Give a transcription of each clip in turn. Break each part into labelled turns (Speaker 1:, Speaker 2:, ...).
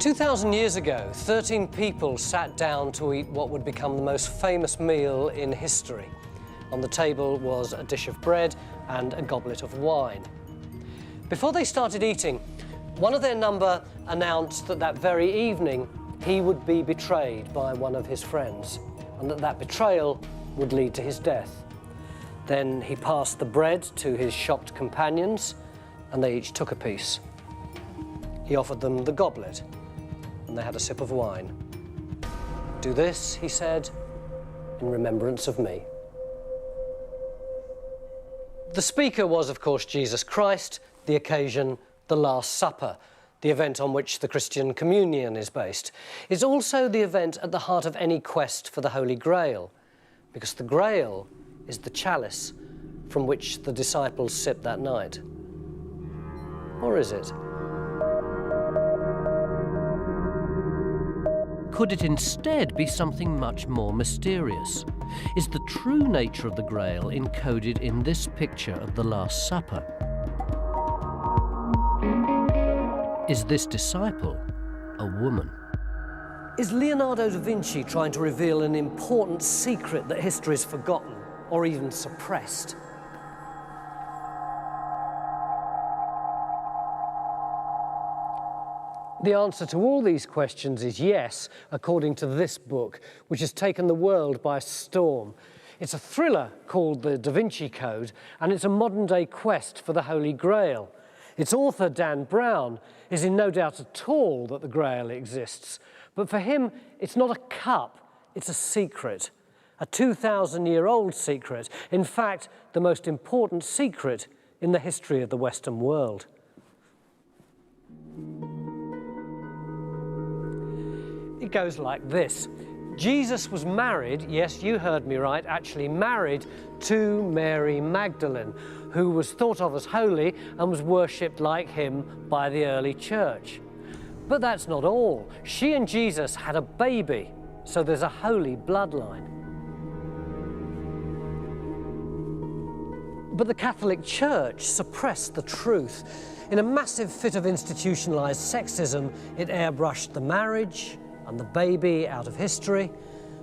Speaker 1: 2,000 years ago, 13 people sat down to eat what would become the most famous meal in history. On the table was a dish of bread and a goblet of wine. Before they started eating, one of their number announced that that very evening he would be betrayed by one of his friends, and that betrayal would lead to his death. Then he passed the bread to his shocked companions, and they each took a piece. He offered them the goblet, and they had a sip of wine. "Do this," he said, "in remembrance of me." The speaker was, of course, Jesus Christ, the occasion, the Last Supper, the event on which the Christian communion is based. It's also the event at the heart of any quest for the Holy Grail, because the Grail is the chalice from which the disciples sipped that night. Or is it?
Speaker 2: Could it instead be something much more mysterious? Is the true nature of the Grail encoded in this picture of the Last Supper? Is this disciple a woman?
Speaker 1: Is Leonardo da Vinci trying to reveal an important secret that history has forgotten or even suppressed? The answer to all these questions is yes, according to this book, which has taken the world by storm. It's a thriller called The Da Vinci Code, and it's a modern-day quest for the Holy Grail. Its author, Dan Brown, is in no doubt at all that the Grail exists. But for him, it's not a cup, it's a secret. A 2,000-year-old secret. In fact, the most important secret in the history of the Western world. It goes like this. Jesus was married, yes, you heard me right, actually married to Mary Magdalene, who was thought of as holy and was worshipped like him by the early church. But that's not all. She and Jesus had a baby, so there's a holy bloodline. But the Catholic Church suppressed the truth. In a massive fit of institutionalized sexism, it airbrushed the marriage and the baby out of history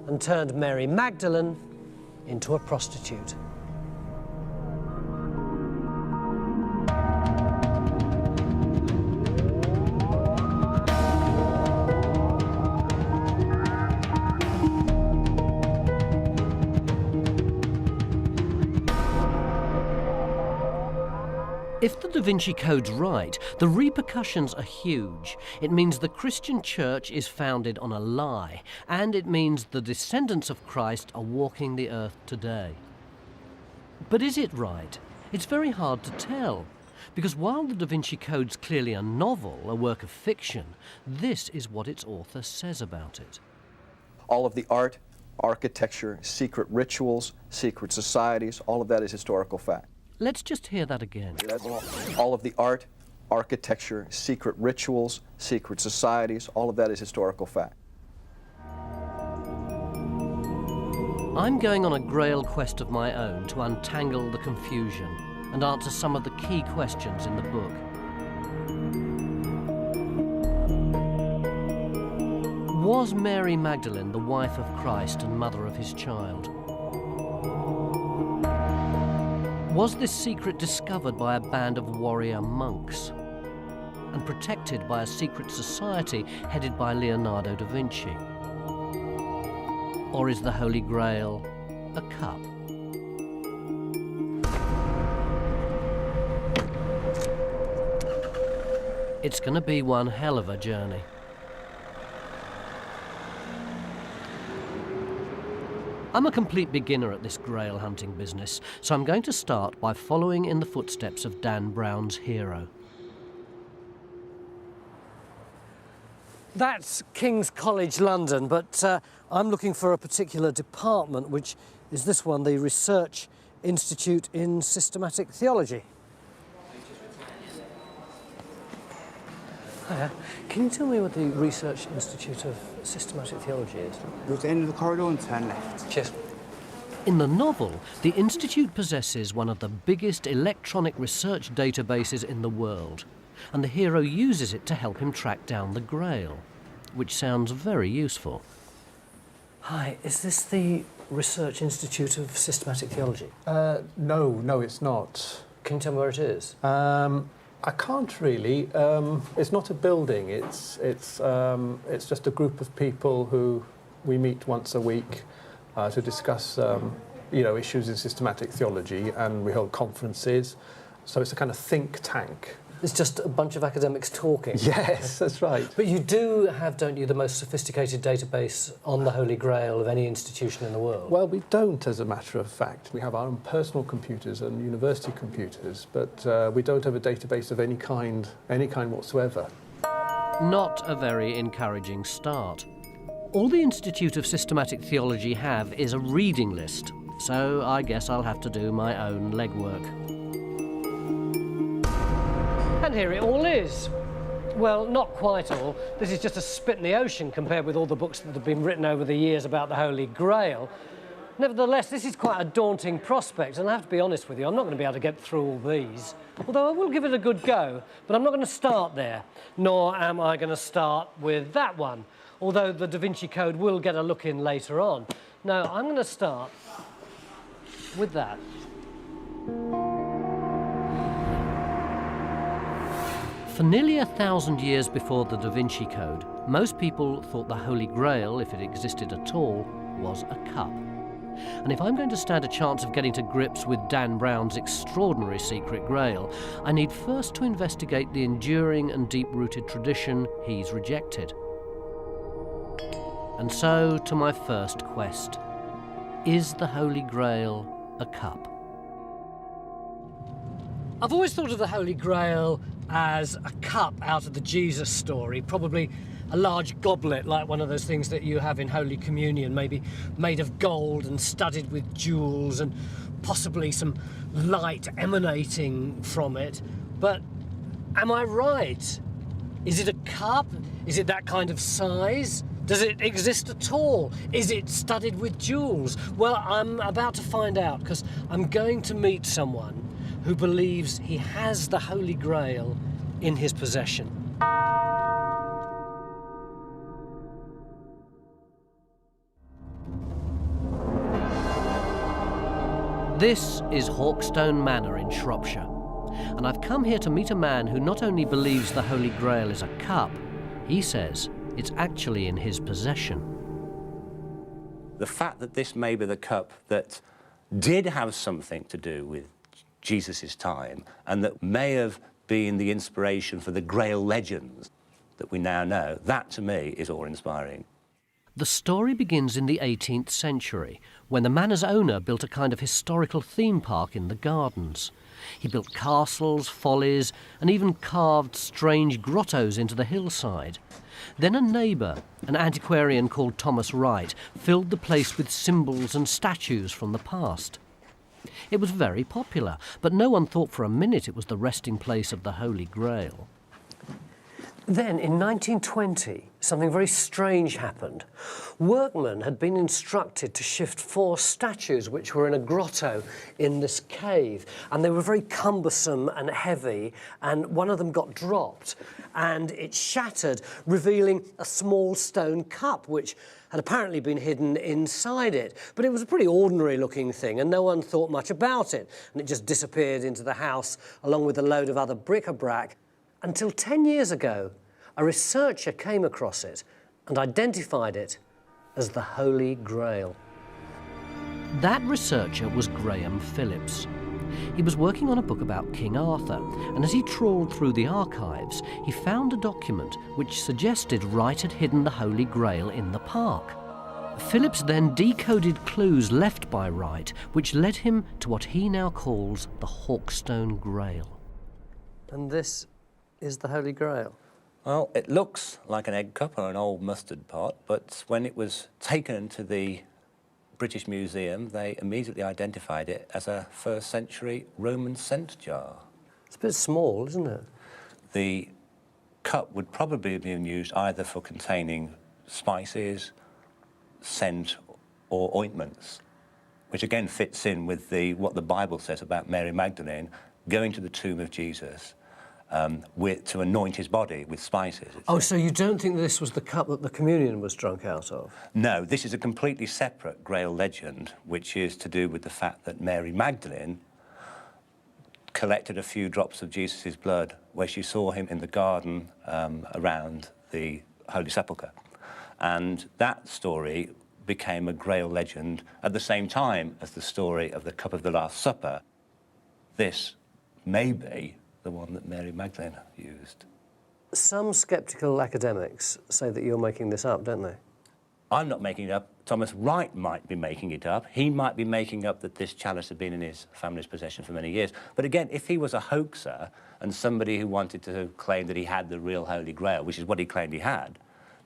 Speaker 1: and turned Mary Magdalene into a prostitute.
Speaker 2: If the Da Vinci Code's right, the repercussions are huge. It means the Christian church is founded on a lie, and it means the descendants of Christ are walking the earth today. But is it right? It's very hard to tell, because while the Da Vinci Code's clearly a novel, a work of fiction, this is what its author says about it.
Speaker 3: All of the art, architecture, secret rituals, secret societies, all of that is historical fact.
Speaker 2: Let's just hear that again.
Speaker 3: All of the art, architecture, secret rituals, secret societies, all of that is historical fact.
Speaker 2: I'm going on a Grail quest of my own to untangle the confusion and answer some of the key questions in the book. Was Mary Magdalene the wife of Christ and mother of his child? Was this secret discovered by a band of warrior monks and protected by a secret society headed by Leonardo da Vinci? Or is the Holy Grail a cup? It's going to be one hell of a journey. I'm a complete beginner at this Grail hunting business, so I'm going to start by following in the footsteps of Dan Brown's hero.
Speaker 1: That's King's College London, but I'm looking for a particular department, which is this one, the Research Institute in Systematic Theology. Hiya. Can you tell me what the Research Institute of Systematic Theology is?
Speaker 4: Go to the end of the corridor and turn left.
Speaker 1: Cheers.
Speaker 2: In the novel, the Institute possesses one of the biggest electronic research databases in the world. and the hero uses it to help him track down the Grail, which sounds very useful.
Speaker 1: Hi, is this the Research Institute of Systematic Theology?
Speaker 5: No, it's not.
Speaker 1: Can you tell me where it is?
Speaker 5: I can't really. It's not a building. It's just a group of people who we meet once a week to discuss issues in systematic theology, and we hold conferences. So it's a kind of think tank.
Speaker 1: It's just a bunch of academics talking.
Speaker 5: Yes, that's right.
Speaker 1: But you do have, don't you, the most sophisticated database on the Holy Grail of any institution in the world?
Speaker 5: Well, we don't, as a matter of fact. We have our own personal computers and university computers, but we don't have a database of any kind whatsoever.
Speaker 2: Not a very encouraging start. All the Institute of Systematic Theology have is a reading list, so I guess I'll have to do my own legwork.
Speaker 1: And here it all is. Well, not quite all. This is just a spit in the ocean compared with all the books that have been written over the years about the Holy Grail. Nevertheless, this is quite a daunting prospect, and I have to be honest with you, I'm not going to be able to get through all these. Although I will give it a good go, but I'm not going to start there, nor am I going to start with that one, although the Da Vinci Code will get a look in later on. No, I'm going to start with that.
Speaker 2: For nearly 1,000 years before the Da Vinci Code, most people thought the Holy Grail, if it existed at all, was a cup. And if I'm going to stand a chance of getting to grips with Dan Brown's extraordinary secret Grail, I need first to investigate the enduring and deep-rooted tradition he's rejected. And so to my first quest. Is the Holy Grail a cup?
Speaker 1: I've always thought of the Holy Grail as a cup out of the Jesus story, probably a large goblet like one of those things that you have in Holy Communion, maybe made of gold and studded with jewels and possibly some light emanating from it. But am I right? Is it a cup? Is it that kind of size? Does it exist at all? Is it studded with jewels? Well, I'm about to find out, because I'm going to meet someone who believes he has the Holy Grail in his possession.
Speaker 2: This is Hawkstone Manor in Shropshire, and I've come here to meet a man who not only believes the Holy Grail is a cup, he says it's actually in his possession.
Speaker 6: The fact that this may be the cup that did have something to do with Jesus' time, and that may have been the inspiration for the Grail legends that we now know, that to me is awe-inspiring.
Speaker 2: The story begins in the 18th century, when the manor's owner built a kind of historical theme park in the gardens. He built castles, follies, and even carved strange grottos into the hillside. Then a neighbour, an antiquarian called Thomas Wright, filled the place with symbols and statues from the past. It was very popular, but no one thought for a minute it was the resting place of the Holy Grail.
Speaker 1: Then, in 1920, something very strange happened. Workmen had been instructed to shift 4 statues which were in a grotto in this cave, and they were very cumbersome and heavy, and one of them got dropped, and it shattered, revealing a small stone cup which had apparently been hidden inside it. But it was a pretty ordinary-looking thing, and no one thought much about it, and it just disappeared into the house along with a load of other bric-a-brac. Until 10 years ago, a researcher came across it and identified it as the Holy Grail.
Speaker 2: That researcher was Graham Phillips. He was working on a book about King Arthur, and as he trawled through the archives, he found a document which suggested Wright had hidden the Holy Grail in the park. Phillips then decoded clues left by Wright, which led him to what he now calls the Hawkstone Grail.
Speaker 1: And this is the Holy Grail?
Speaker 6: Well, it looks like an egg cup or an old mustard pot, but when it was taken to the British Museum, they immediately identified it as a 1st century Roman scent jar.
Speaker 1: It's a bit small, isn't it?
Speaker 6: The cup would probably have been used either for containing spices, scent, or ointments, which again fits in with what the Bible says about Mary Magdalene going to the tomb of Jesus to anoint his body with spices.
Speaker 1: Oh, so you don't think this was the cup that the communion was drunk out of?
Speaker 6: No, this is a completely separate Grail legend, which is to do with the fact that Mary Magdalene collected a few drops of Jesus' blood where she saw him in the garden around the Holy Sepulchre. And that story became a Grail legend at the same time as the story of the cup of the Last Supper. This may be the one that Mary Magdalene used.
Speaker 1: Some sceptical academics say that you're making this up, don't they?
Speaker 6: I'm not making it up. Thomas Wright might be making it up. He might be making up that this chalice had been in his family's possession for many years. But again, if he was a hoaxer and somebody who wanted to claim that he had the real Holy Grail, which is what he claimed he had,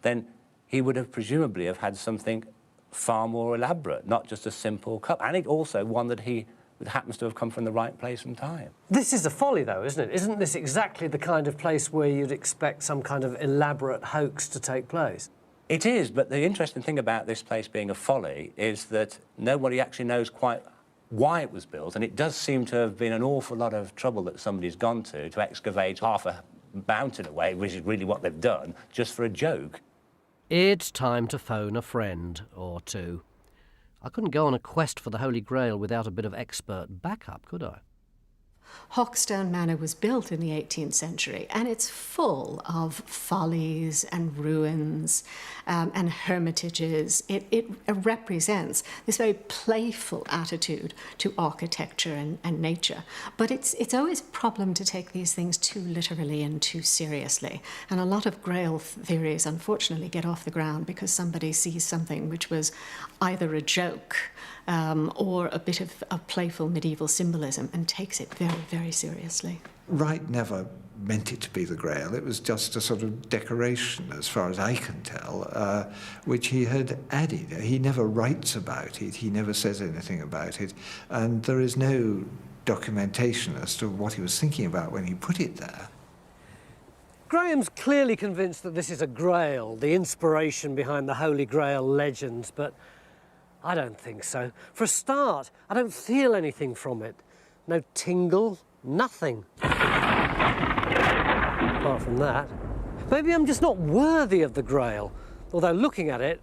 Speaker 6: then he would have presumably have had something far more elaborate, not just a simple cup. And it also one that happens to have come from the right place and time.
Speaker 1: This is a folly, though, isn't it? Isn't this exactly the kind of place where you'd expect some kind of elaborate hoax to take place?
Speaker 6: It is, but the interesting thing about this place being a folly is that nobody actually knows quite why it was built, and it does seem to have been an awful lot of trouble that somebody's gone to excavate half a mountain away, which is really what they've done, just for a joke.
Speaker 2: It's time to phone a friend or two. I couldn't go on a quest for the Holy Grail without a bit of expert backup, could I?
Speaker 7: Hawkstone Manor was built in the 18th century, and it's full of follies and ruins and hermitages. It represents this very playful attitude to architecture and nature. But it's always a problem to take these things too literally and too seriously. And a lot of Grail theories, unfortunately, get off the ground because somebody sees something which was either a joke or a bit of playful medieval symbolism and takes it very, very seriously.
Speaker 8: Wright never meant it to be the Grail. It was just a sort of decoration, as far as I can tell, which he had added. He never writes about it. He never says anything about it. And there is no documentation as to what he was thinking about when he put it there.
Speaker 1: Graham's clearly convinced that this is a Grail, the inspiration behind the Holy Grail legends, but I don't think so. For a start, I don't feel anything from it. No tingle, nothing. Apart from that. Maybe I'm just not worthy of the Grail. Although looking at it,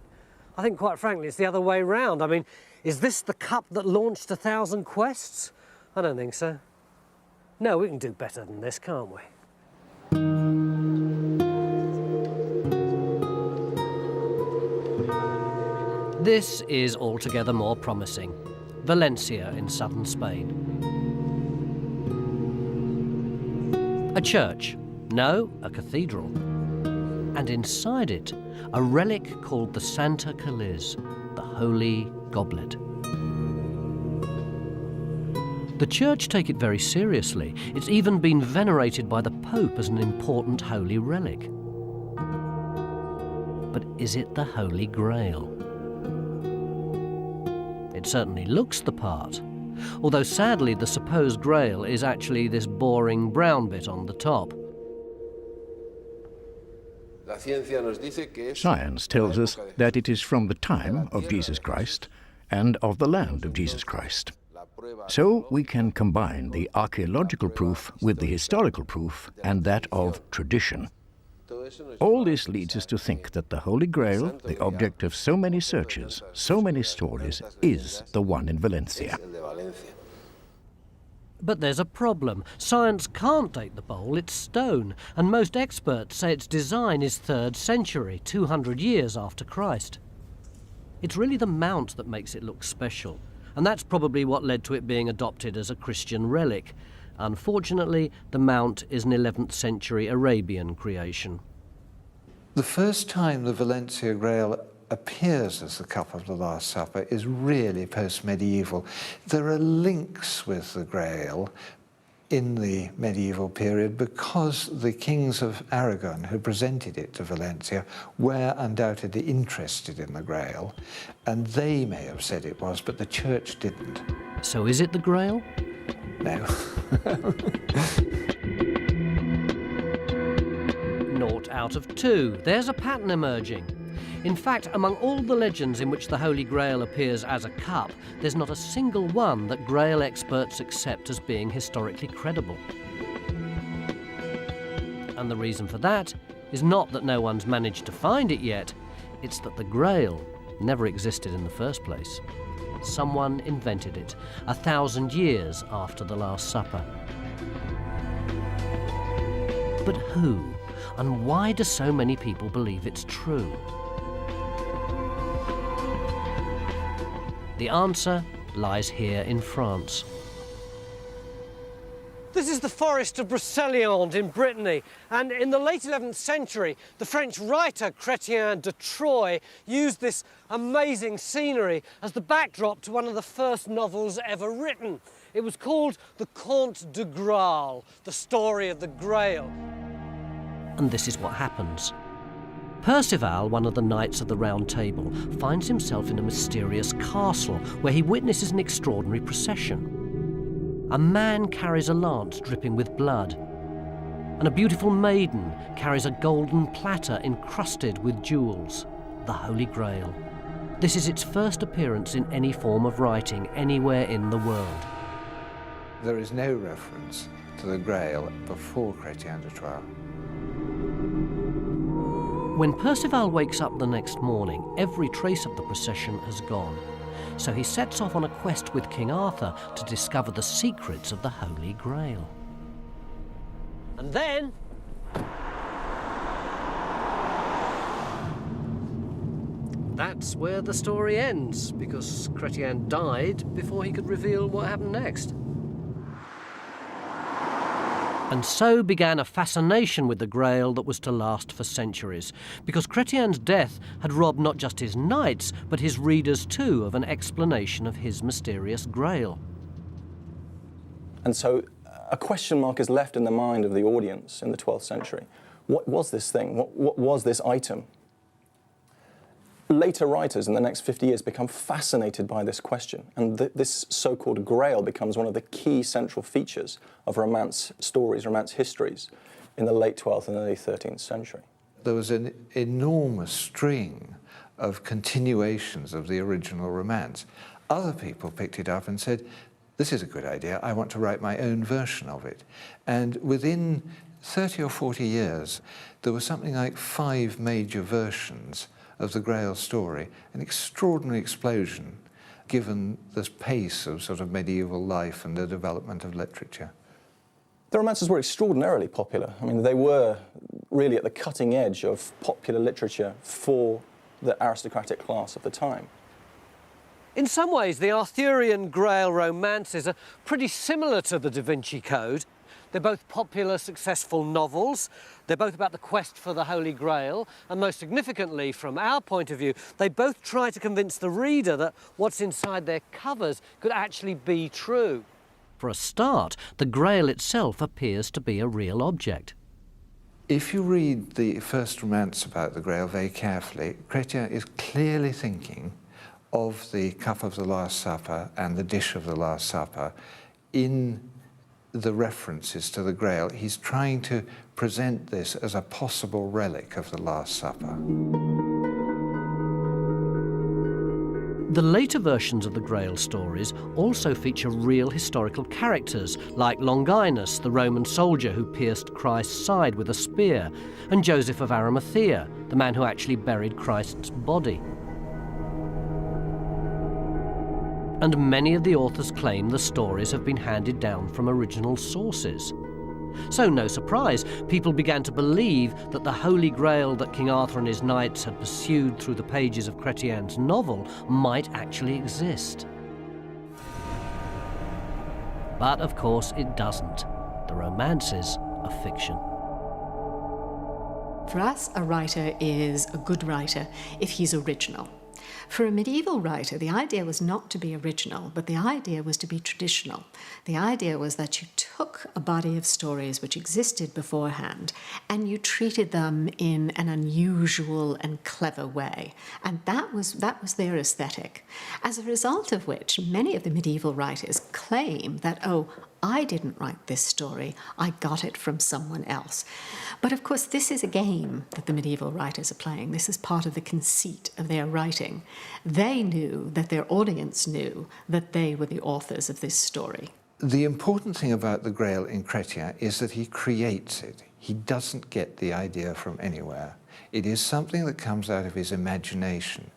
Speaker 1: I think quite frankly it's the other way round. I mean, is this the cup that launched 1,000 quests? I don't think so. No, we can do better than this, can't we?
Speaker 2: This is altogether more promising. Valencia in southern Spain. A church. No, a cathedral. And inside it, a relic called the Santa Caliz, the Holy Goblet. The church take it very seriously. It's even been venerated by the Pope as an important holy relic. But is it the Holy Grail? It certainly looks the part, although sadly the supposed Grail is actually this boring brown bit on the top.
Speaker 9: Science tells us that it is from the time of Jesus Christ and of the land of Jesus Christ. So we can combine the archaeological proof with the historical proof and that of tradition. All this leads us to think that the Holy Grail, the object of so many searches, so many stories, is the one in Valencia.
Speaker 2: But there's a problem. Science can't date the bowl, it's stone, and most experts say its design is 3rd century, 200 years after Christ. It's really the mount that makes it look special, and that's probably what led to it being adopted as a Christian relic. Unfortunately, the mount is an 11th century Arabian creation.
Speaker 8: The first time the Valencia Grail appears as the Cup of the Last Supper is really post-medieval. There are links with the Grail in the medieval period because the kings of Aragon who presented it to Valencia were undoubtedly interested in the Grail, and they may have said it was, but the church didn't.
Speaker 2: So is it the Grail?
Speaker 8: No.
Speaker 2: 0 out of 2. There's a pattern emerging. In fact, among all the legends in which the Holy Grail appears as a cup, there's not a single one that Grail experts accept as being historically credible. And the reason for that is not that no one's managed to find it yet, it's that the Grail never existed in the first place. Someone invented it 1,000 years after the Last Supper. But who? And why do so many people believe it's true? The answer lies here in France.
Speaker 1: This is the forest of Brocéliande in Brittany, and in the late 11th century, the French writer Chrétien de Troyes used this amazing scenery as the backdrop to one of the first novels ever written. It was called The Conte de Graal, the story of the Grail.
Speaker 2: And this is what happens. Percival, one of the Knights of the Round Table, finds himself in a mysterious castle where he witnesses an extraordinary procession. A man carries a lance dripping with blood, and a beautiful maiden carries a golden platter encrusted with jewels, the Holy Grail. This is its first appearance in any form of writing anywhere in the world.
Speaker 8: There is no reference to the Grail before Chrétien de Troyes.
Speaker 2: When Percival wakes up the next morning, every trace of the procession has gone. So he sets off on a quest with King Arthur to discover the secrets of the Holy Grail.
Speaker 1: And then that's where the story ends, because Chrétien died before he could reveal what happened next.
Speaker 2: And so began a fascination with the Grail that was to last for centuries, because Chrétien's death had robbed not just his knights, but his readers too of an explanation of his mysterious Grail.
Speaker 3: And so a question mark is left in the mind of the audience in the 12th century. What was this thing? What was this item? Later writers in the next 50 years become fascinated by this question, and this so-called Grail becomes one of the key central features of Romance stories, Romance histories in the late 12th and early 13th century.
Speaker 8: There was an enormous string of continuations of the original Romance. Other people picked it up and said, this is a good idea, I want to write my own version of it. And within 30 or 40 years, there was something like 5 major versions of the Grail story, an extraordinary explosion given this pace of sort of medieval life and the development of literature.
Speaker 3: The romances were extraordinarily popular. I mean, they were really at the cutting edge of popular literature for the aristocratic class of the time.
Speaker 1: In some ways, the Arthurian Grail romances are pretty similar to the Da Vinci Code. They're both popular, successful novels. They're both about the quest for the Holy Grail. And most significantly, from our point of view, they both try to convince the reader that what's inside their covers could actually be true.
Speaker 2: For a start, the Grail itself appears to be a real object.
Speaker 8: If you read the first romance about the Grail very carefully, Chrétien is clearly thinking of the cup of the Last Supper and the dish of the Last Supper in the references to the Grail. He's trying to present this as a possible relic of the Last Supper.
Speaker 2: The later versions of the Grail stories also feature real historical characters, like Longinus, the Roman soldier who pierced Christ's side with a spear, and Joseph of Arimathea, the man who actually buried Christ's body. And many of the authors claim the stories have been handed down from original sources. So no surprise, people began to believe that the Holy Grail that King Arthur and his knights had pursued through the pages of Chrétien's novel might actually exist. But of course it doesn't. The romances are fiction.
Speaker 7: For us, a writer is a good writer if he's original. For a medieval writer, the idea was not to be original, but the idea was to be traditional. The idea was that you took a body of stories which existed beforehand and you treated them in an unusual and clever way. And that was their aesthetic. As a result of which, many of the medieval writers claim that, oh, I didn't write this story, I got it from someone else. But of course, this is a game that the medieval writers are playing. This is part of the conceit of their writing. They knew that their audience knew that they were the authors of this story.
Speaker 8: The important thing about the Grail in Chrétien is that he creates it. He doesn't get the idea from anywhere. It is something that comes out of his imagination.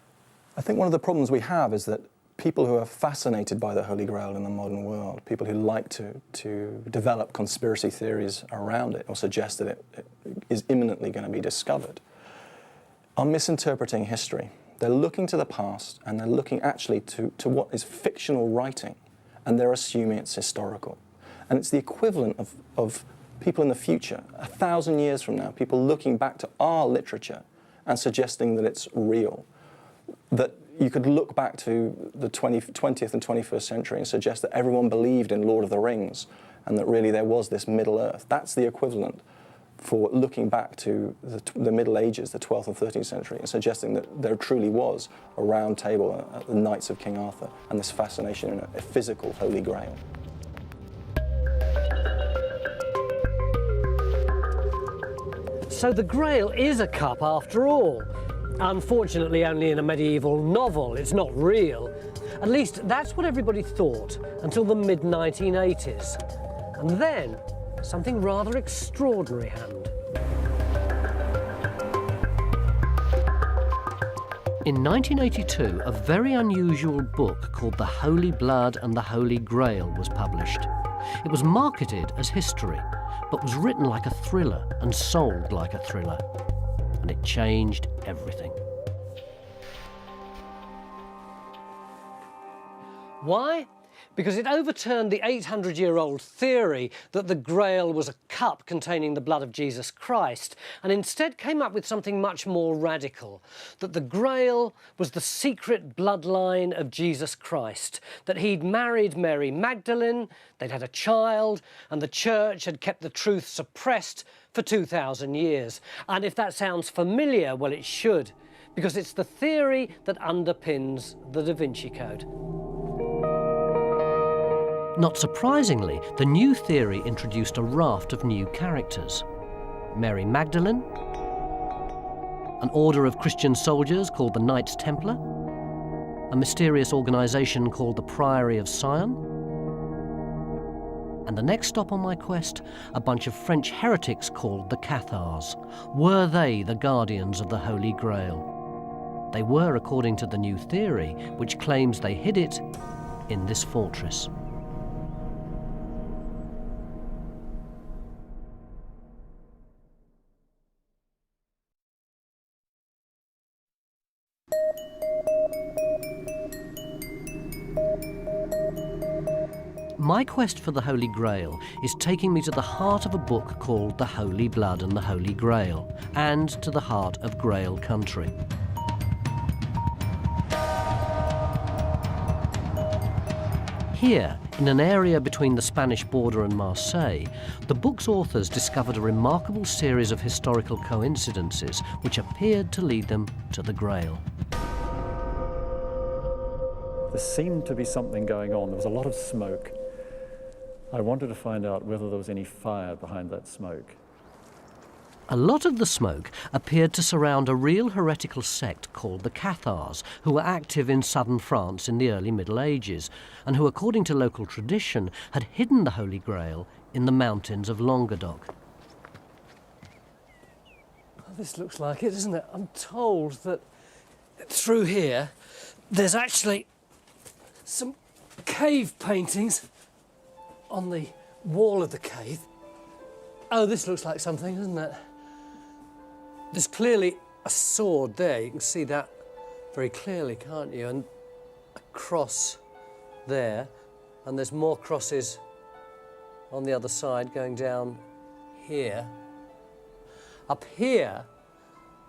Speaker 3: I think one of the problems we have is that people who are fascinated by the Holy Grail in the modern world, people who like to develop conspiracy theories around it or suggest that it is imminently going to be discovered, are misinterpreting history. They're looking to the past and they're looking actually to what is fictional writing, and they're assuming it's historical. And it's the equivalent of people in the future, 1,000 years from now, people looking back to our literature and suggesting that it's real. That you could look back to the 20th and 21st century and suggest that everyone believed in Lord of the Rings and that really there was this Middle Earth. That's the equivalent for looking back to the Middle Ages, the 12th and 13th century, and suggesting that there truly was a round table at the Knights of King Arthur and this fascination in a physical Holy Grail.
Speaker 1: So the Grail is a cup after all. Unfortunately, only in a medieval novel. It's not real. At least that's what everybody thought until the mid-1980s. And then something rather extraordinary happened.
Speaker 2: In 1982, a very unusual book called The Holy Blood and the Holy Grail was published. It was marketed as history, but was written like a thriller and sold like a thriller. And it changed everything.
Speaker 1: Why? Because it overturned the 800-year-old theory that the Grail was a cup containing the blood of Jesus Christ, and instead came up with something much more radical, that the Grail was the secret bloodline of Jesus Christ, that he'd married Mary Magdalene, they'd had a child, and the church had kept the truth suppressed for 2,000 years. And if that sounds familiar, well, it should, because it's the theory that underpins the Da Vinci Code.
Speaker 2: Not surprisingly, the new theory introduced a raft of new characters. Mary Magdalene, an order of Christian soldiers called the Knights Templar, a mysterious organisation called the Priory of Sion, and the next stop on my quest, a bunch of French heretics called the Cathars. Were they the guardians of the Holy Grail? They were, according to the new theory, which claims they hid it in this fortress. My quest for the Holy Grail is taking me to the heart of a book called The Holy Blood and the Holy Grail, and to the heart of Grail country. Here, in an area between the Spanish border and Marseille, the book's authors discovered a remarkable series of historical coincidences which appeared to lead them to the Grail.
Speaker 10: There seemed to be something going on. There was a lot of smoke. I wanted to find out whether there was any fire behind that smoke.
Speaker 2: A lot of the smoke appeared to surround a real heretical sect called the Cathars, who were active in southern France in the early Middle Ages, and who, according to local tradition, had hidden the Holy Grail in the mountains of Languedoc.
Speaker 1: Well, this looks like it, doesn't it? I'm told that through here there's actually some cave paintings on the wall of the cave. Oh, this looks like something, doesn't it? There's clearly a sword there. You can see that very clearly, can't you? And a cross there. And there's more crosses on the other side going down here. Up here,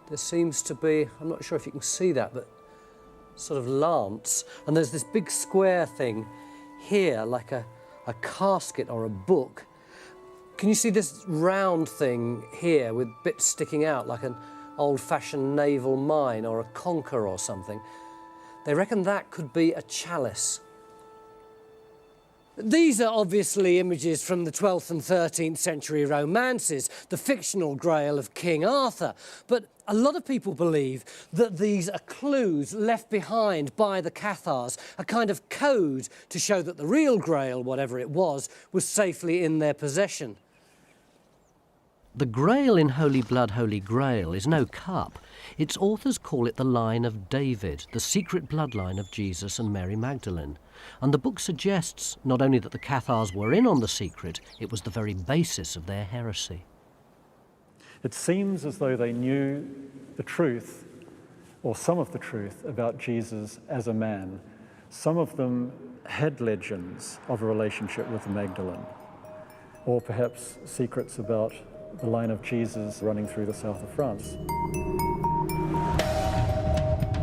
Speaker 1: there seems to be, I'm not sure if you can see that, but sort of lance. And there's this big square thing here, like a casket or a book. Can you see this round thing here with bits sticking out like an old-fashioned naval mine or a conker or something? They reckon that could be a chalice. These are obviously images from the 12th and 13th century romances, the fictional Grail of King Arthur. But a lot of people believe that these are clues left behind by the Cathars, a kind of code to show that the real Grail, whatever it was safely in their possession.
Speaker 2: The Grail in Holy Blood, Holy Grail is no cup. Its authors call it the line of David, the secret bloodline of Jesus and Mary Magdalene. And the book suggests not only that the Cathars were in on the secret, it was the very basis of their heresy.
Speaker 10: It seems as though they knew the truth, or some of the truth, about Jesus as a man. Some of them had legends of a relationship with Magdalene, or perhaps secrets about the line of Jesus running through the south of France.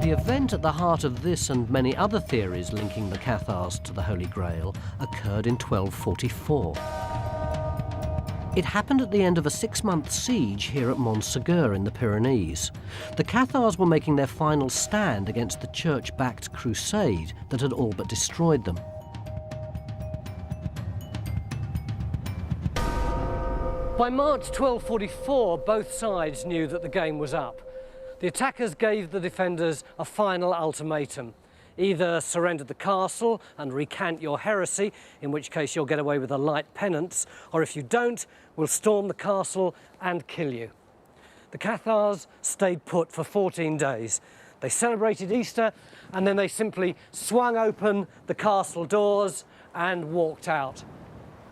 Speaker 2: The event at the heart of this and many other theories linking the Cathars to the Holy Grail occurred in 1244. It happened at the end of a 6-month siege here at Montségur in the Pyrenees. The Cathars were making their final stand against the church-backed crusade that had all but destroyed them.
Speaker 1: By March 1244, both sides knew that the game was up. The attackers gave the defenders a final ultimatum. Either surrender the castle and recant your heresy, in which case you'll get away with a light penance, or if you don't, we'll storm the castle and kill you. The Cathars stayed put for 14 days. They celebrated Easter, and then they simply swung open the castle doors and walked out.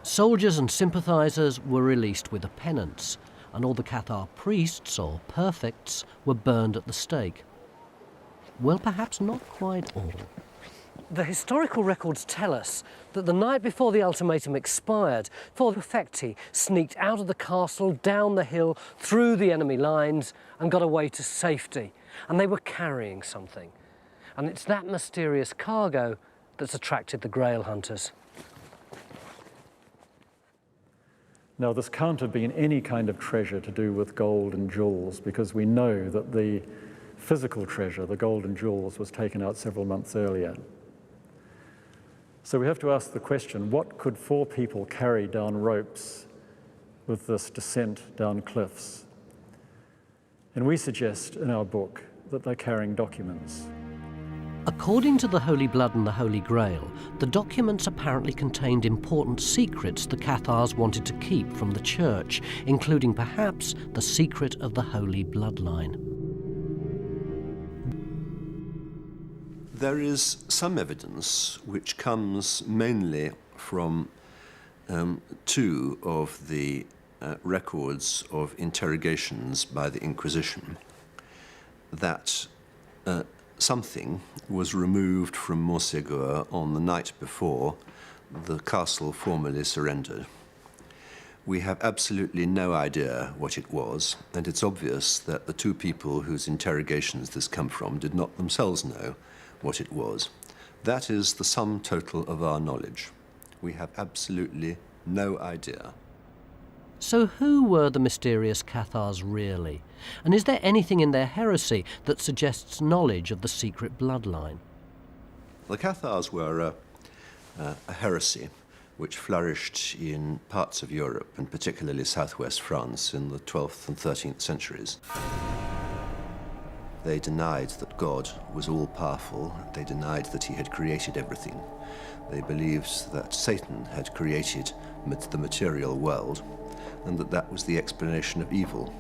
Speaker 2: Soldiers and sympathisers were released with a penance, and all the Cathar priests, or perfects, were burned at the stake. Well, perhaps not quite all.
Speaker 1: The historical records tell us that the night before the ultimatum expired, four perfecti sneaked out of the castle, down the hill, through the enemy lines, and got away to safety. And they were carrying something. And it's that mysterious cargo that's attracted the Grail hunters.
Speaker 10: Now, this can't have been any kind of treasure to do with gold and jewels, because we know that the physical treasure, the gold and jewels, was taken out several months earlier. So we have to ask the question, what could 4 people carry down ropes with this descent down cliffs? And we suggest in our book that they're carrying documents.
Speaker 2: According to the Holy Blood and the Holy Grail, the documents apparently contained important secrets the Cathars wanted to keep from the Church, including perhaps the secret of the Holy Bloodline.
Speaker 11: There is some evidence which comes mainly from 2 of the records of interrogations by the Inquisition that something was removed from Montségur on the night before the castle formally surrendered. We have absolutely no idea what it was, and it's obvious that the 2 people whose interrogations this come from did not themselves know what it was. That is the sum total of our knowledge. We have absolutely no idea.
Speaker 2: So who were the mysterious Cathars really? And is there anything in their heresy that suggests knowledge of the secret bloodline?
Speaker 11: The Cathars were a heresy which flourished in parts of Europe, and particularly southwest France, in the 12th and 13th centuries. They denied that God was all-powerful. They denied that he had created everything. They believed that Satan had created the material world, and that that was the explanation of evil.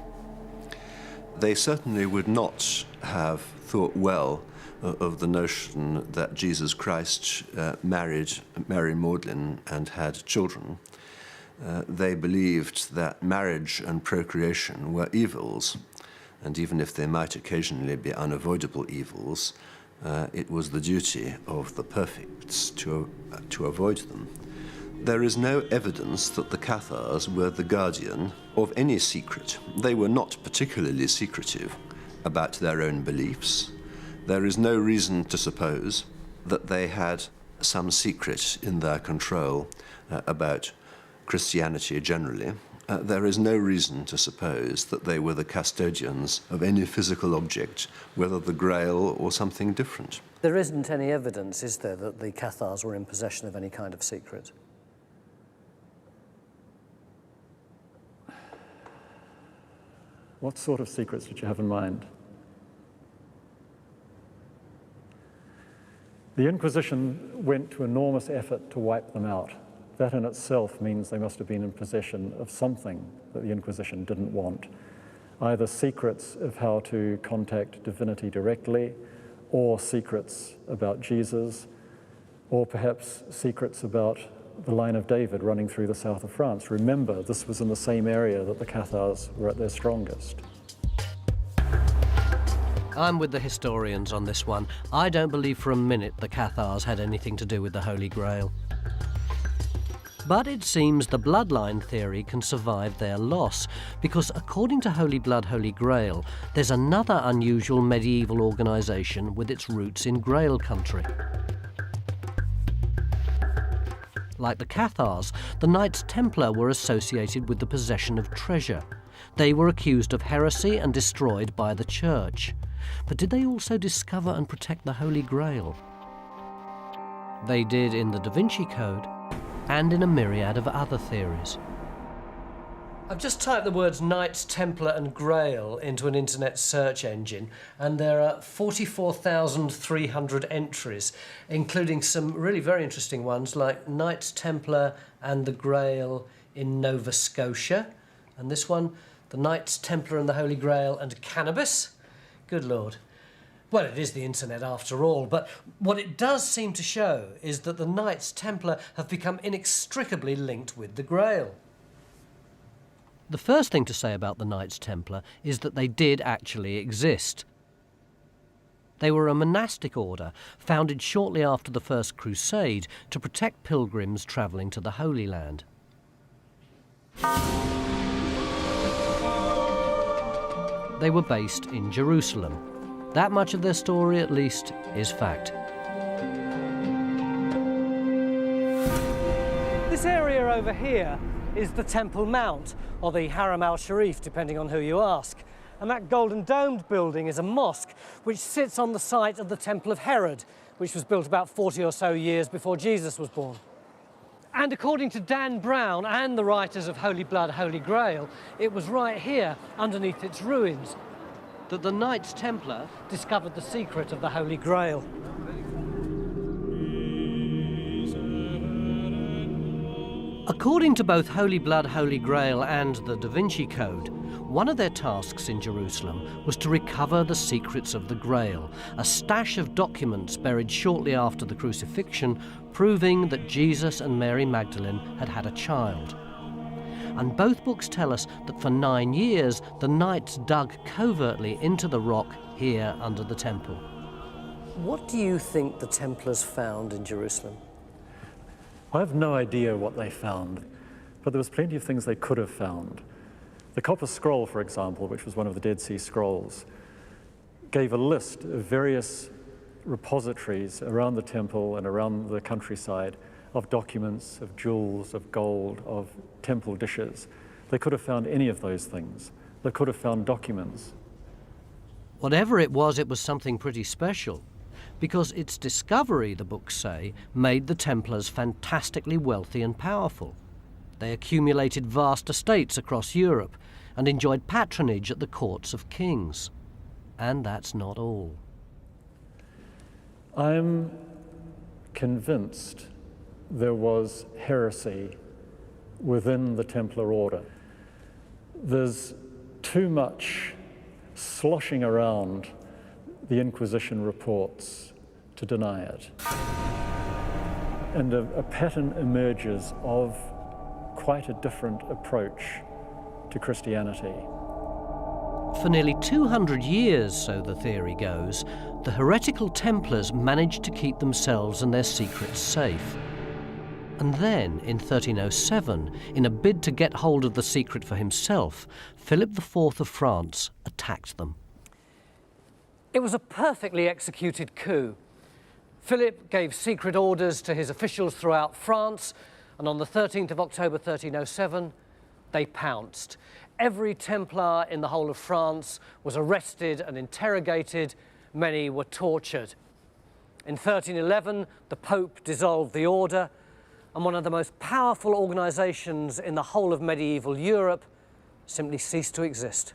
Speaker 11: They certainly would not have thought well of the notion that Jesus Christ married Mary Magdalene and had children. They believed that marriage and procreation were evils, and even if they might occasionally be unavoidable evils, it was the duty of the perfects to avoid them. There is no evidence that the Cathars were the guardian of any secret. They were not particularly secretive about their own beliefs. There is no reason to suppose that they had some secret in their control about Christianity generally. There is no reason to suppose that they were the custodians of any physical object, whether the Grail or something different.
Speaker 1: There isn't any evidence, is there, that the Cathars were in possession of any kind of secret?
Speaker 10: What sort of secrets did you have in mind? The Inquisition went to enormous effort to wipe them out that in itself means they must have been in possession of something that the Inquisition didn't want. Either secrets of how to contact divinity directly, or secrets about Jesus, or perhaps secrets about the line of David running through the south of France. Remember, this was in the same area that the Cathars were at their strongest.
Speaker 2: I'm with the historians on this one. I don't believe for a minute the Cathars had anything to do with the Holy Grail. But it seems the bloodline theory can survive their loss, because according to Holy Blood, Holy Grail, there's another unusual medieval organisation with its roots in Grail country. Like the Cathars, the Knights Templar were associated with the possession of treasure. They were accused of heresy and destroyed by the Church. But did they also discover and protect the Holy Grail? They did in the Da Vinci Code, and in a myriad of other theories.
Speaker 1: I've just typed the words Knights Templar and Grail into an internet search engine, and there are 44,300 entries, including some really very interesting ones like Knights Templar and the Grail in Nova Scotia, and this one, the Knights Templar and the Holy Grail and cannabis. Good Lord. Well, it is the internet after all, but what it does seem to show is that the Knights Templar have become inextricably linked with the Grail.
Speaker 2: The first thing to say about the Knights Templar is that they did actually exist. They were a monastic order founded shortly after the First Crusade to protect pilgrims travelling to the Holy Land. They were based in Jerusalem. That much of their story, at least, is fact.
Speaker 1: This area over here is the Temple Mount, or the Haram al-Sharif, depending on who you ask. And that golden domed building is a mosque, which sits on the site of the Temple of Herod, which was built about 40 or so years before Jesus was born. And according to Dan Brown and the writers of Holy Blood, Holy Grail, it was right here, underneath its ruins, that the Knights Templar discovered the secret of the Holy Grail.
Speaker 2: According to both Holy Blood, Holy Grail and the Da Vinci Code, one of their tasks in Jerusalem was to recover the secrets of the Grail, a stash of documents buried shortly after the crucifixion, proving that Jesus and Mary Magdalene had had a child. And both books tell us that for 9 years, the Knights dug covertly into the rock here under the temple.
Speaker 1: What do you think the Templars found in Jerusalem?
Speaker 10: I have no idea what they found, but there was plenty of things they could have found. The Copper Scroll, for example, which was one of the Dead Sea Scrolls, gave a list of various repositories around the temple and around the countryside of documents, of jewels, of gold, of temple dishes. They could have found any of those things. They could have found documents.
Speaker 2: Whatever it was something pretty special, because its discovery, the books say, made the Templars fantastically wealthy and powerful. They accumulated vast estates across Europe and enjoyed patronage at the courts of kings. And that's not all.
Speaker 10: I'm convinced there was heresy within the Templar order. There's too much sloshing around the Inquisition reports to deny it. And a pattern emerges of quite a different approach to Christianity.
Speaker 2: For nearly 200 years, so the theory goes, the heretical Templars managed to keep themselves and their secrets safe. And then, in 1307, in a bid to get hold of the secret for himself, Philip IV of France attacked them.
Speaker 1: It was a perfectly executed coup. Philip gave secret orders to his officials throughout France, and on the 13th of October 1307, they pounced. Every Templar in the whole of France was arrested and interrogated. Many were tortured. In 1311, the Pope dissolved the order, and one of the most powerful organisations in the whole of medieval Europe simply ceased to exist.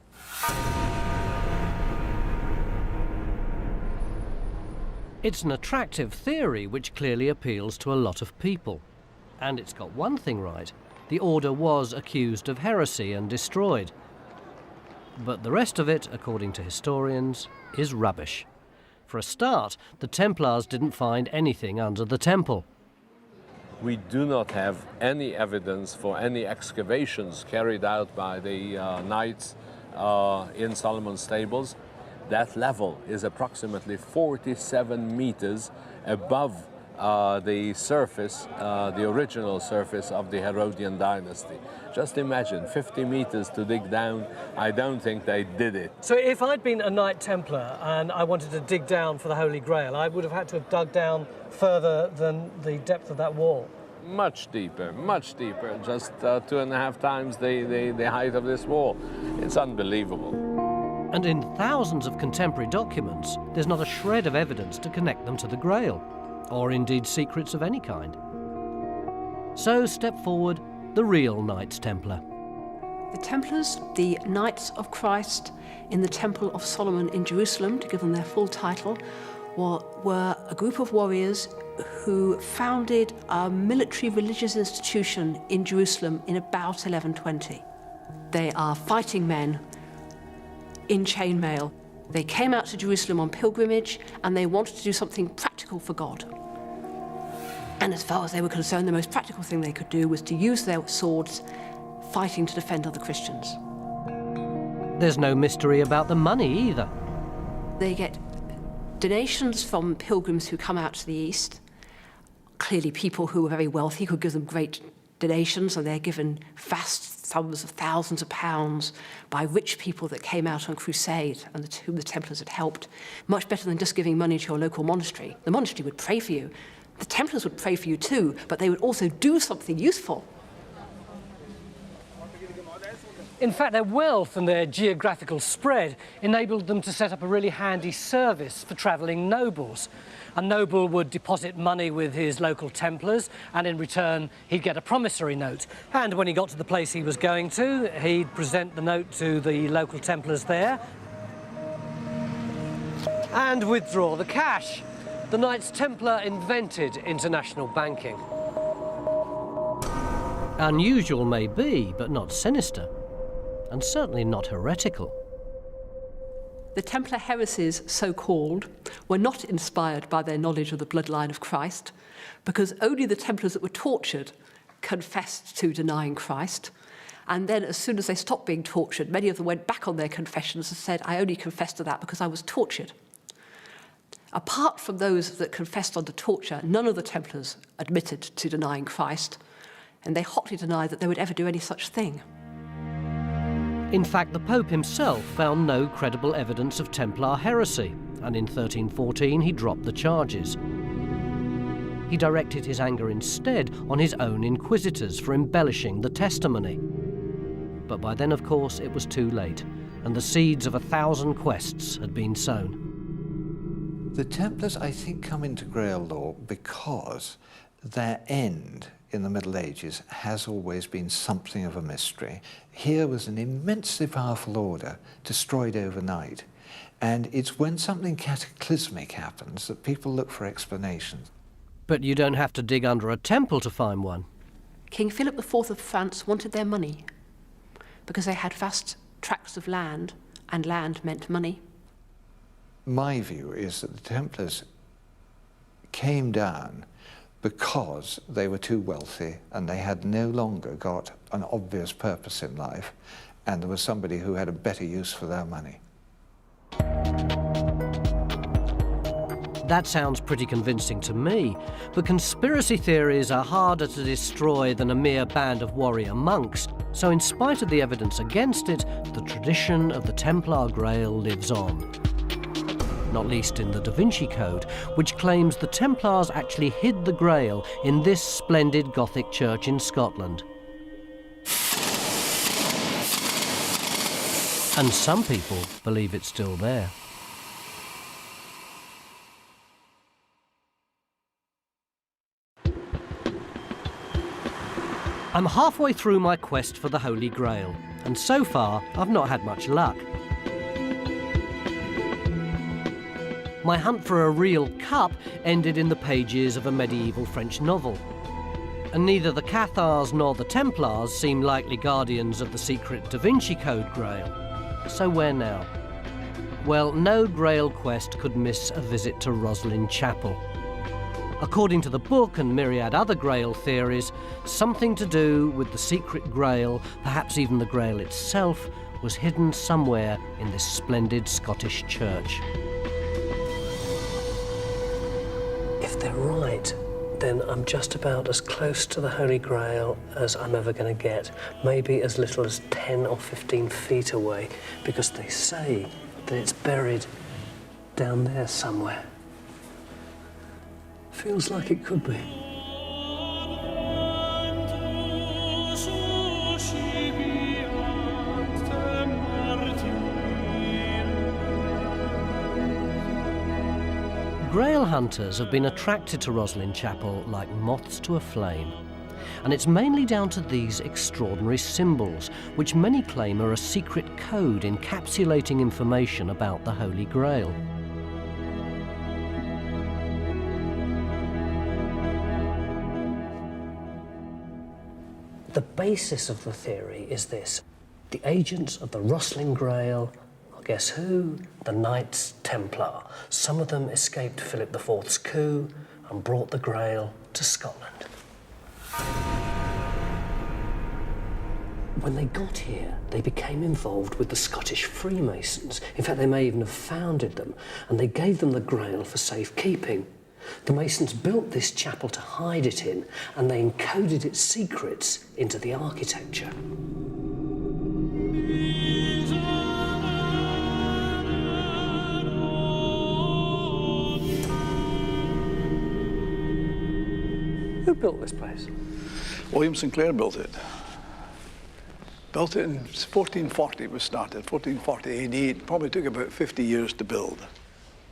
Speaker 2: It's an attractive theory which clearly appeals to a lot of people. And it's got one thing right. The order was accused of heresy and destroyed. But the rest of it, according to historians, is rubbish. For a start, the Templars didn't find anything under the temple.
Speaker 12: We do not have any evidence for any excavations carried out by the knights in Solomon's stables. That level is approximately 47 meters above the surface, the original surface of the Herodian dynasty. Just imagine, 50 meters to dig down. I don't think they did it.
Speaker 1: So if I'd been a Knight Templar and I wanted to dig down for the Holy Grail, I would have had to have dug down further than the depth of that wall.
Speaker 12: Much deeper, just 2.5 times the height of this wall. It's unbelievable.
Speaker 2: And in thousands of contemporary documents, there's not a shred of evidence to connect them to the Grail, or indeed secrets of any kind. So step forward the real Knights Templar.
Speaker 13: The Templars, the Knights of Christ in the Temple of Solomon in Jerusalem, to give them their full title, were a group of warriors who founded a military religious institution in Jerusalem in about 1120. They are fighting men in chainmail. They came out to Jerusalem on pilgrimage and they wanted to do something practical for God. And as far as they were concerned, the most practical thing they could do was to use their swords fighting to defend other Christians.
Speaker 2: There's no mystery about the money either.
Speaker 13: They get donations from pilgrims who come out to the east. Clearly people who are very wealthy could give them great donations, and they're given vast sums of thousands of pounds by rich people that came out on crusade and whom the Templars had helped. Much better than just giving money to your local monastery. The monastery would pray for you. The Templars would pray for you too, but they would also do something useful.
Speaker 1: In fact, their wealth and their geographical spread enabled them to set up a really handy service for travelling nobles. A noble would deposit money with his local Templars, and in return he'd get a promissory note. And when he got to the place he was going to, he'd present the note to the local Templars there and withdraw the cash. The Knights Templar invented international banking.
Speaker 2: Unusual may be, but not sinister, and certainly not heretical.
Speaker 13: The Templar heresies, so-called, were not inspired by their knowledge of the bloodline of Christ, because only the Templars that were tortured confessed to denying Christ. And then as soon as they stopped being tortured, many of them went back on their confessions and said, I only confessed to that because I was tortured. Apart from those that confessed under torture, none of the Templars admitted to denying Christ, and they hotly denied that they would ever do any such thing.
Speaker 2: In fact, the Pope himself found no credible evidence of Templar heresy, and in 1314 he dropped the charges. He directed his anger instead on his own inquisitors for embellishing the testimony. But by then, of course, it was too late, and the seeds of 1,000 quests had been sown.
Speaker 8: The Templars, I think, come into Grail law because their end in the Middle Ages has always been something of a mystery. Here was an immensely powerful order destroyed overnight, and it's when something cataclysmic happens that people look for explanations.
Speaker 2: But you don't have to dig under a temple to find one.
Speaker 13: King Philip IV of France wanted their money because they had vast tracts of land, and land meant money.
Speaker 8: My view is that the Templars came down because they were too wealthy and they had no longer got an obvious purpose in life, and there was somebody who had a better use for their money.
Speaker 2: That sounds pretty convincing to me, but conspiracy theories are harder to destroy than a mere band of warrior monks, so in spite of the evidence against it, the tradition of the Templar Grail lives on. Not least in the Da Vinci Code, which claims the Templars actually hid the Grail in this splendid Gothic church in Scotland. And some people believe it's still there. I'm halfway through my quest for the Holy Grail, and so far I've not had much luck. My hunt for a real cup ended in the pages of a medieval French novel. And neither the Cathars nor the Templars seem likely guardians of the secret Da Vinci Code Grail. So where now? Well, no Grail quest could miss a visit to Roslin Chapel. According to the book and myriad other Grail theories, something to do with the secret Grail, perhaps even the Grail itself, was hidden somewhere in this splendid Scottish church.
Speaker 1: If they're right, then I'm just about as close to the Holy Grail as I'm ever going to get. Maybe as little as 10 or 15 feet away, because they say that it's buried down there somewhere. Feels like it could be.
Speaker 2: Grail hunters have been attracted to Roslin Chapel like moths to a flame. And it's mainly down to these extraordinary symbols, which many claim are a secret code encapsulating information about the Holy Grail.
Speaker 1: The basis of the theory is this. The agents of the Roslin Grail, guess who? The Knights Templar. Some of them escaped Philip IV's coup and brought the Grail to Scotland. When they got here, they became involved with the Scottish Freemasons. In fact, they may even have founded them, and they gave them the Grail for safekeeping. The Masons built this chapel to hide it in, and they encoded its secrets into the architecture. Who built this place?
Speaker 14: William Sinclair built it. Built it in 1440 it was started, 1440 AD. It probably took about 50 years to build.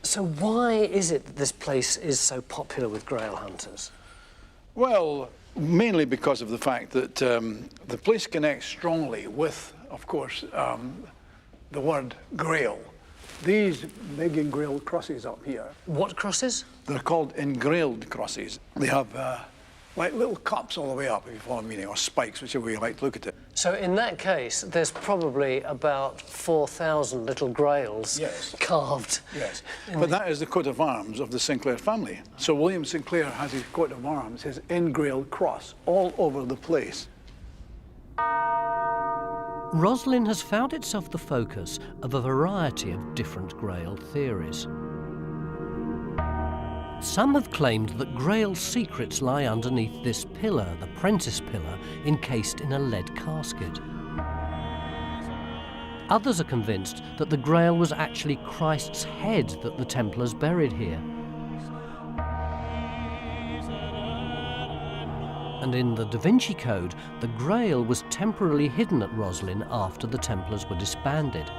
Speaker 1: So why is it that this place is so popular with Grail hunters?
Speaker 14: Well, mainly because of the fact that the place connects strongly with, of course, the word Grail. These big engrailed crosses up here.
Speaker 1: What crosses?
Speaker 14: They're called engrailed crosses. They have like little cups all the way up, if you follow the meaning, or spikes, whichever way you like to look at it.
Speaker 1: So in that case, there's probably about 4,000 little grails carved.
Speaker 14: Yes, but that is the coat of arms of the Sinclair family. So William Sinclair has his coat of arms, his engrailed cross, all over the place.
Speaker 2: Roslin has found itself the focus of a variety of different Grail theories. Some have claimed that Grail secrets lie underneath this pillar, the Prentice Pillar, encased in a lead casket. Others are convinced that the Grail was actually Christ's head that the Templars buried here. And in the Da Vinci Code, the Grail was temporarily hidden at Roslin after the Templars were disbanded.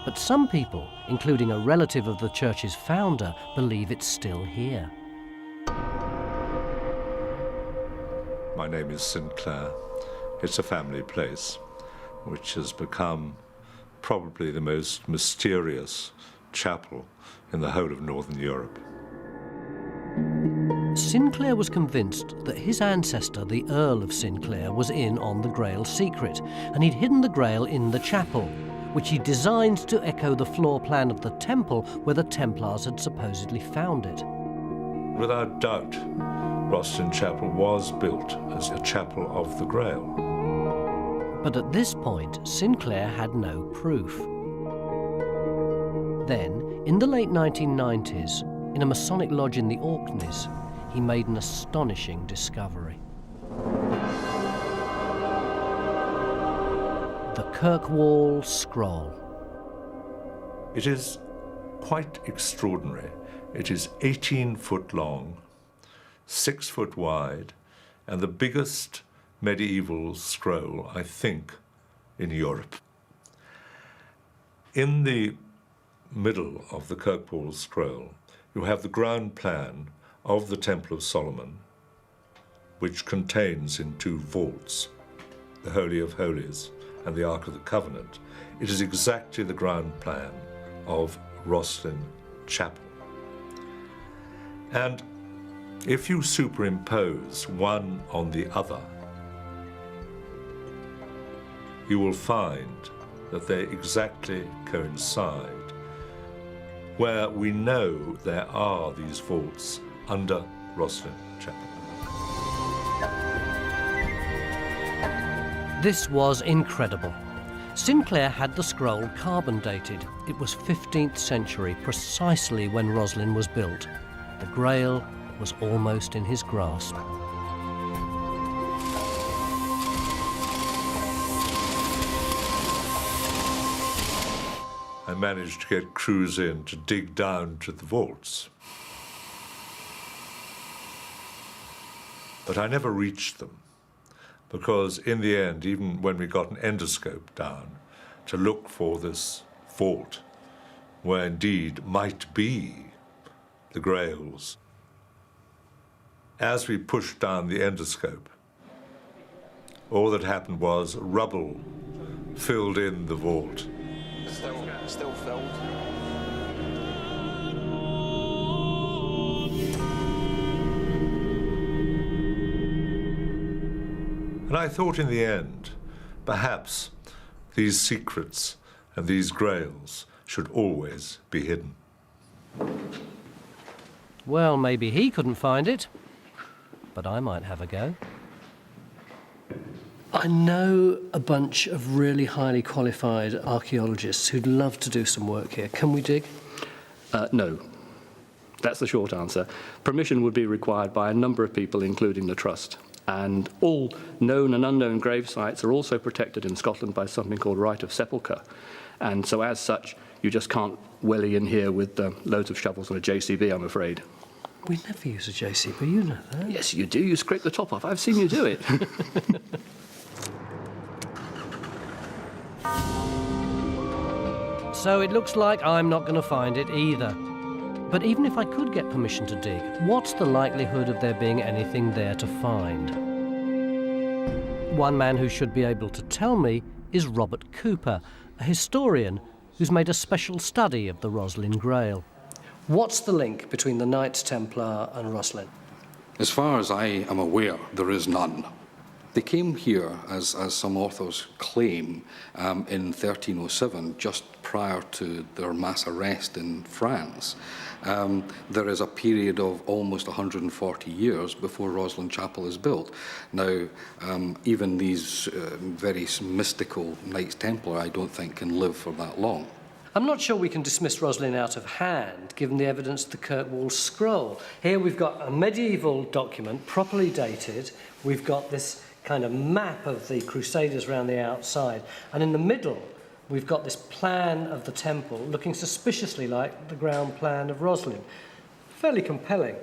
Speaker 2: But some people, including a relative of the church's founder, believe it's still here.
Speaker 15: My name is Sinclair. It's a family place, which has become probably the most mysterious chapel in the whole of Northern Europe.
Speaker 2: Sinclair was convinced that his ancestor, the Earl of Sinclair, was in on the Grail secret, and he'd hidden the Grail in the chapel, which he designed to echo the floor plan of the temple where the Templars had supposedly found it.
Speaker 15: Without doubt, Roslin Chapel was built as a chapel of the Grail.
Speaker 2: But at this point, Sinclair had no proof. Then, in the late 1990s, in a Masonic lodge in the Orkneys, he made an astonishing discovery. The Kirkwall Scroll.
Speaker 15: It is quite extraordinary. It is 18 foot long, 6 foot wide, and the biggest medieval scroll, I think, in Europe. In the middle of the Kirkwall Scroll, you have the ground plan of the Temple of Solomon, which contains in 2 vaults the Holy of Holies and the Ark of the Covenant. It is exactly the ground plan of Roslin Chapel. And If you superimpose one on the other, you will find that they exactly coincide, where we know there are these vaults under Roslin Chapel.
Speaker 2: This was incredible. Sinclair had the scroll carbon dated. It was 15th century, precisely when Roslin was built. The Grail was almost in his grasp.
Speaker 15: I managed to get crews in to dig down to the vaults. But I never reached them, because in the end, even when we got an endoscope down to look for this vault, where indeed might be the Grails, as we pushed down the endoscope, all that happened was rubble filled in the vault.
Speaker 3: Still filled.
Speaker 15: And I thought in the end, perhaps these secrets and these grails should always be hidden.
Speaker 2: Well, maybe he couldn't find it, but I might have a go.
Speaker 1: I know a bunch of really highly qualified archaeologists who'd love to do some work here. Can we dig?
Speaker 16: No. That's the short answer. Permission would be required by a number of people, including the Trust. And all known and unknown grave sites are also protected in Scotland by something called right of sepulchre. And so as such, you just can't welly in here with loads of shovels and a JCB, I'm afraid.
Speaker 1: We never use a JCB, you know that.
Speaker 16: Yes, you do. You scrape the top off. I've seen you do it.
Speaker 2: So it looks like I'm not going to find it either. But even if I could get permission to dig, what's the likelihood of there being anything there to find? One man who should be able to tell me is Robert Cooper, a historian who's made a special study of the Roslin Grail.
Speaker 1: What's the link between the Knights Templar and Roslin?
Speaker 17: As far as I am aware, there is none. They came here, as some authors claim, in 1307, just prior to their mass arrest in France. There is a period of almost 140 years before Roslin Chapel is built. Now, even these very mystical Knights Templar, I don't think, can live for that long.
Speaker 1: I'm not sure we can dismiss Roslin out of hand, given the evidence of the Kirkwall scroll. Here we've got a medieval document, properly dated. We've got this kind of map of the Crusaders around the outside. And in the middle, we've got this plan of the temple, looking suspiciously like the ground plan of Roslin. Fairly compelling.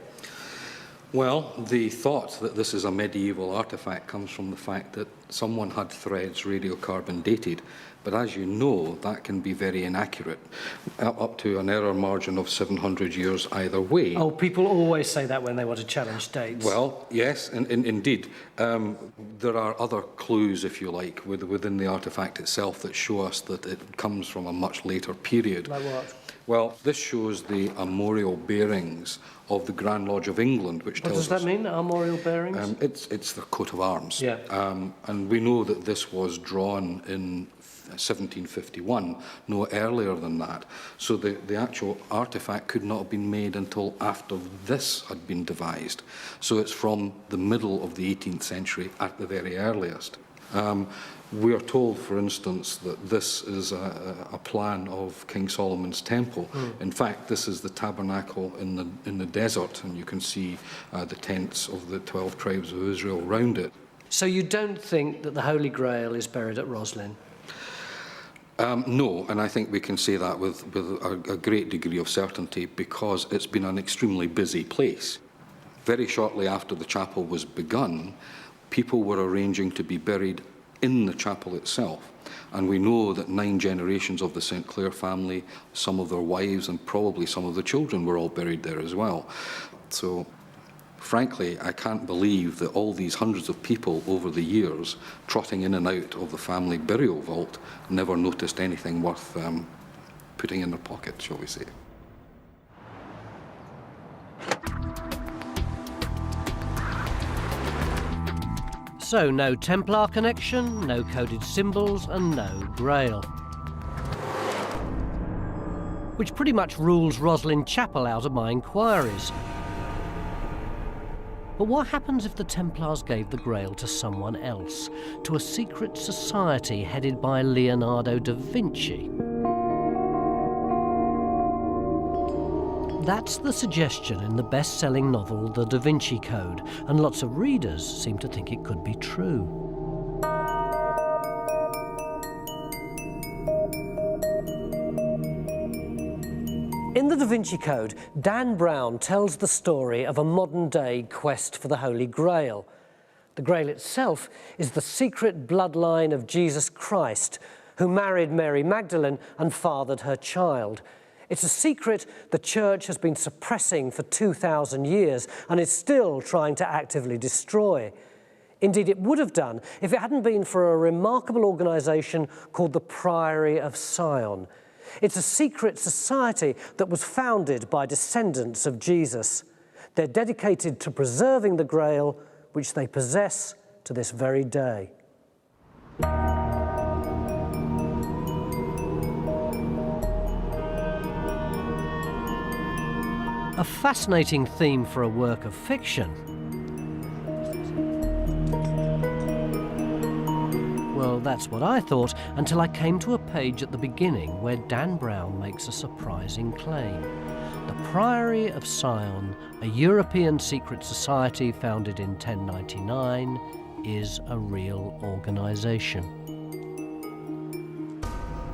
Speaker 17: Well, the thought that this is a medieval artefact comes from the fact that someone had threads radiocarbon dated. But as you know, that can be very inaccurate, up to an error margin of 700 years either way.
Speaker 1: Oh, people always say that when they want to challenge dates.
Speaker 17: Well, yes, indeed. There are other clues, if you like, within the artefact itself that show us that it comes from a much later period.
Speaker 1: Like what?
Speaker 17: Well, this shows the armorial bearings of the Grand Lodge of England, which tells us...
Speaker 1: What does that mean, armorial bearings?
Speaker 17: It's the coat of arms.
Speaker 1: Yeah.
Speaker 17: And we know that this was drawn in 1751, no earlier than that. So the actual artefact could not have been made until after this had been devised. So it's from the middle of the 18th century at the very earliest. We are told, for instance, that this is a plan of King Solomon's temple. In fact, this is the tabernacle in the desert, and you can see the tents of the 12 tribes of Israel round it.
Speaker 1: So you don't think that the Holy Grail is buried at Roslin?
Speaker 17: No, and I think we can say that with a great degree of certainty because it's been an extremely busy place. Very shortly after the chapel was begun, people were arranging to be buried in the chapel itself. And we know that 9 generations of the St. Clair family, some of their wives and probably some of the children were all buried there as well. So, frankly, I can't believe that all these hundreds of people over the years trotting in and out of the family burial vault never noticed anything worth putting in their pocket, shall we say.
Speaker 2: So no Templar connection, no coded symbols and no Grail. Which pretty much rules Roslin Chapel out of my inquiries. But what happens if the Templars gave the Grail to someone else, to a secret society headed by Leonardo da Vinci? That's the suggestion in the best-selling novel The Da Vinci Code, and lots of readers seem to think it could be true.
Speaker 1: In the Da Vinci Code, Dan Brown tells the story of a modern-day quest for the Holy Grail. The Grail itself is the secret bloodline of Jesus Christ, who married Mary Magdalene and fathered her child. It's a secret the Church has been suppressing for 2,000 years and is still trying to actively destroy. Indeed, it would have done if it hadn't been for a remarkable organisation called the Priory of Sion. It's a secret society that was founded by descendants of Jesus. They're dedicated to preserving the Grail, which they possess to this very day.
Speaker 2: A fascinating theme for a work of fiction. Well, that's what I thought, until I came to a page at the beginning where Dan Brown makes a surprising claim. The Priory of Sion, a European secret society founded in 1099, is a real organisation.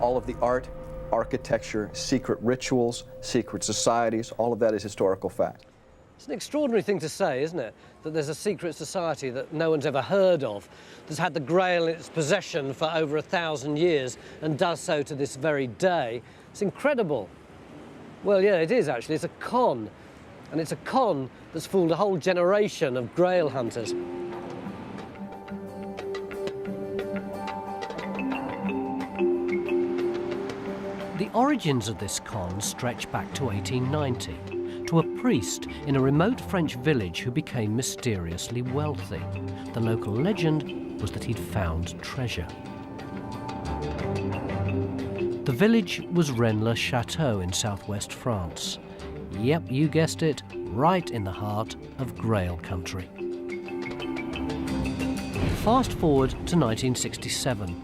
Speaker 18: All of the art, architecture, secret rituals, secret societies, all of that is historical fact.
Speaker 1: It's an extraordinary thing to say, isn't it? That there's a secret society that no one's ever heard of, that's had the Grail in its possession for over 1,000 years and does so to this very day. It's incredible. Well, yeah, it is actually. It's a con. And it's a con that's fooled a whole generation of Grail hunters.
Speaker 2: The origins of this con stretch back to 1890, to a priest in a remote French village who became mysteriously wealthy. The local legend was that he'd found treasure. The village was Rennes-le-Château in southwest France. Yep, you guessed it, right in the heart of Grail country. Fast forward to 1967.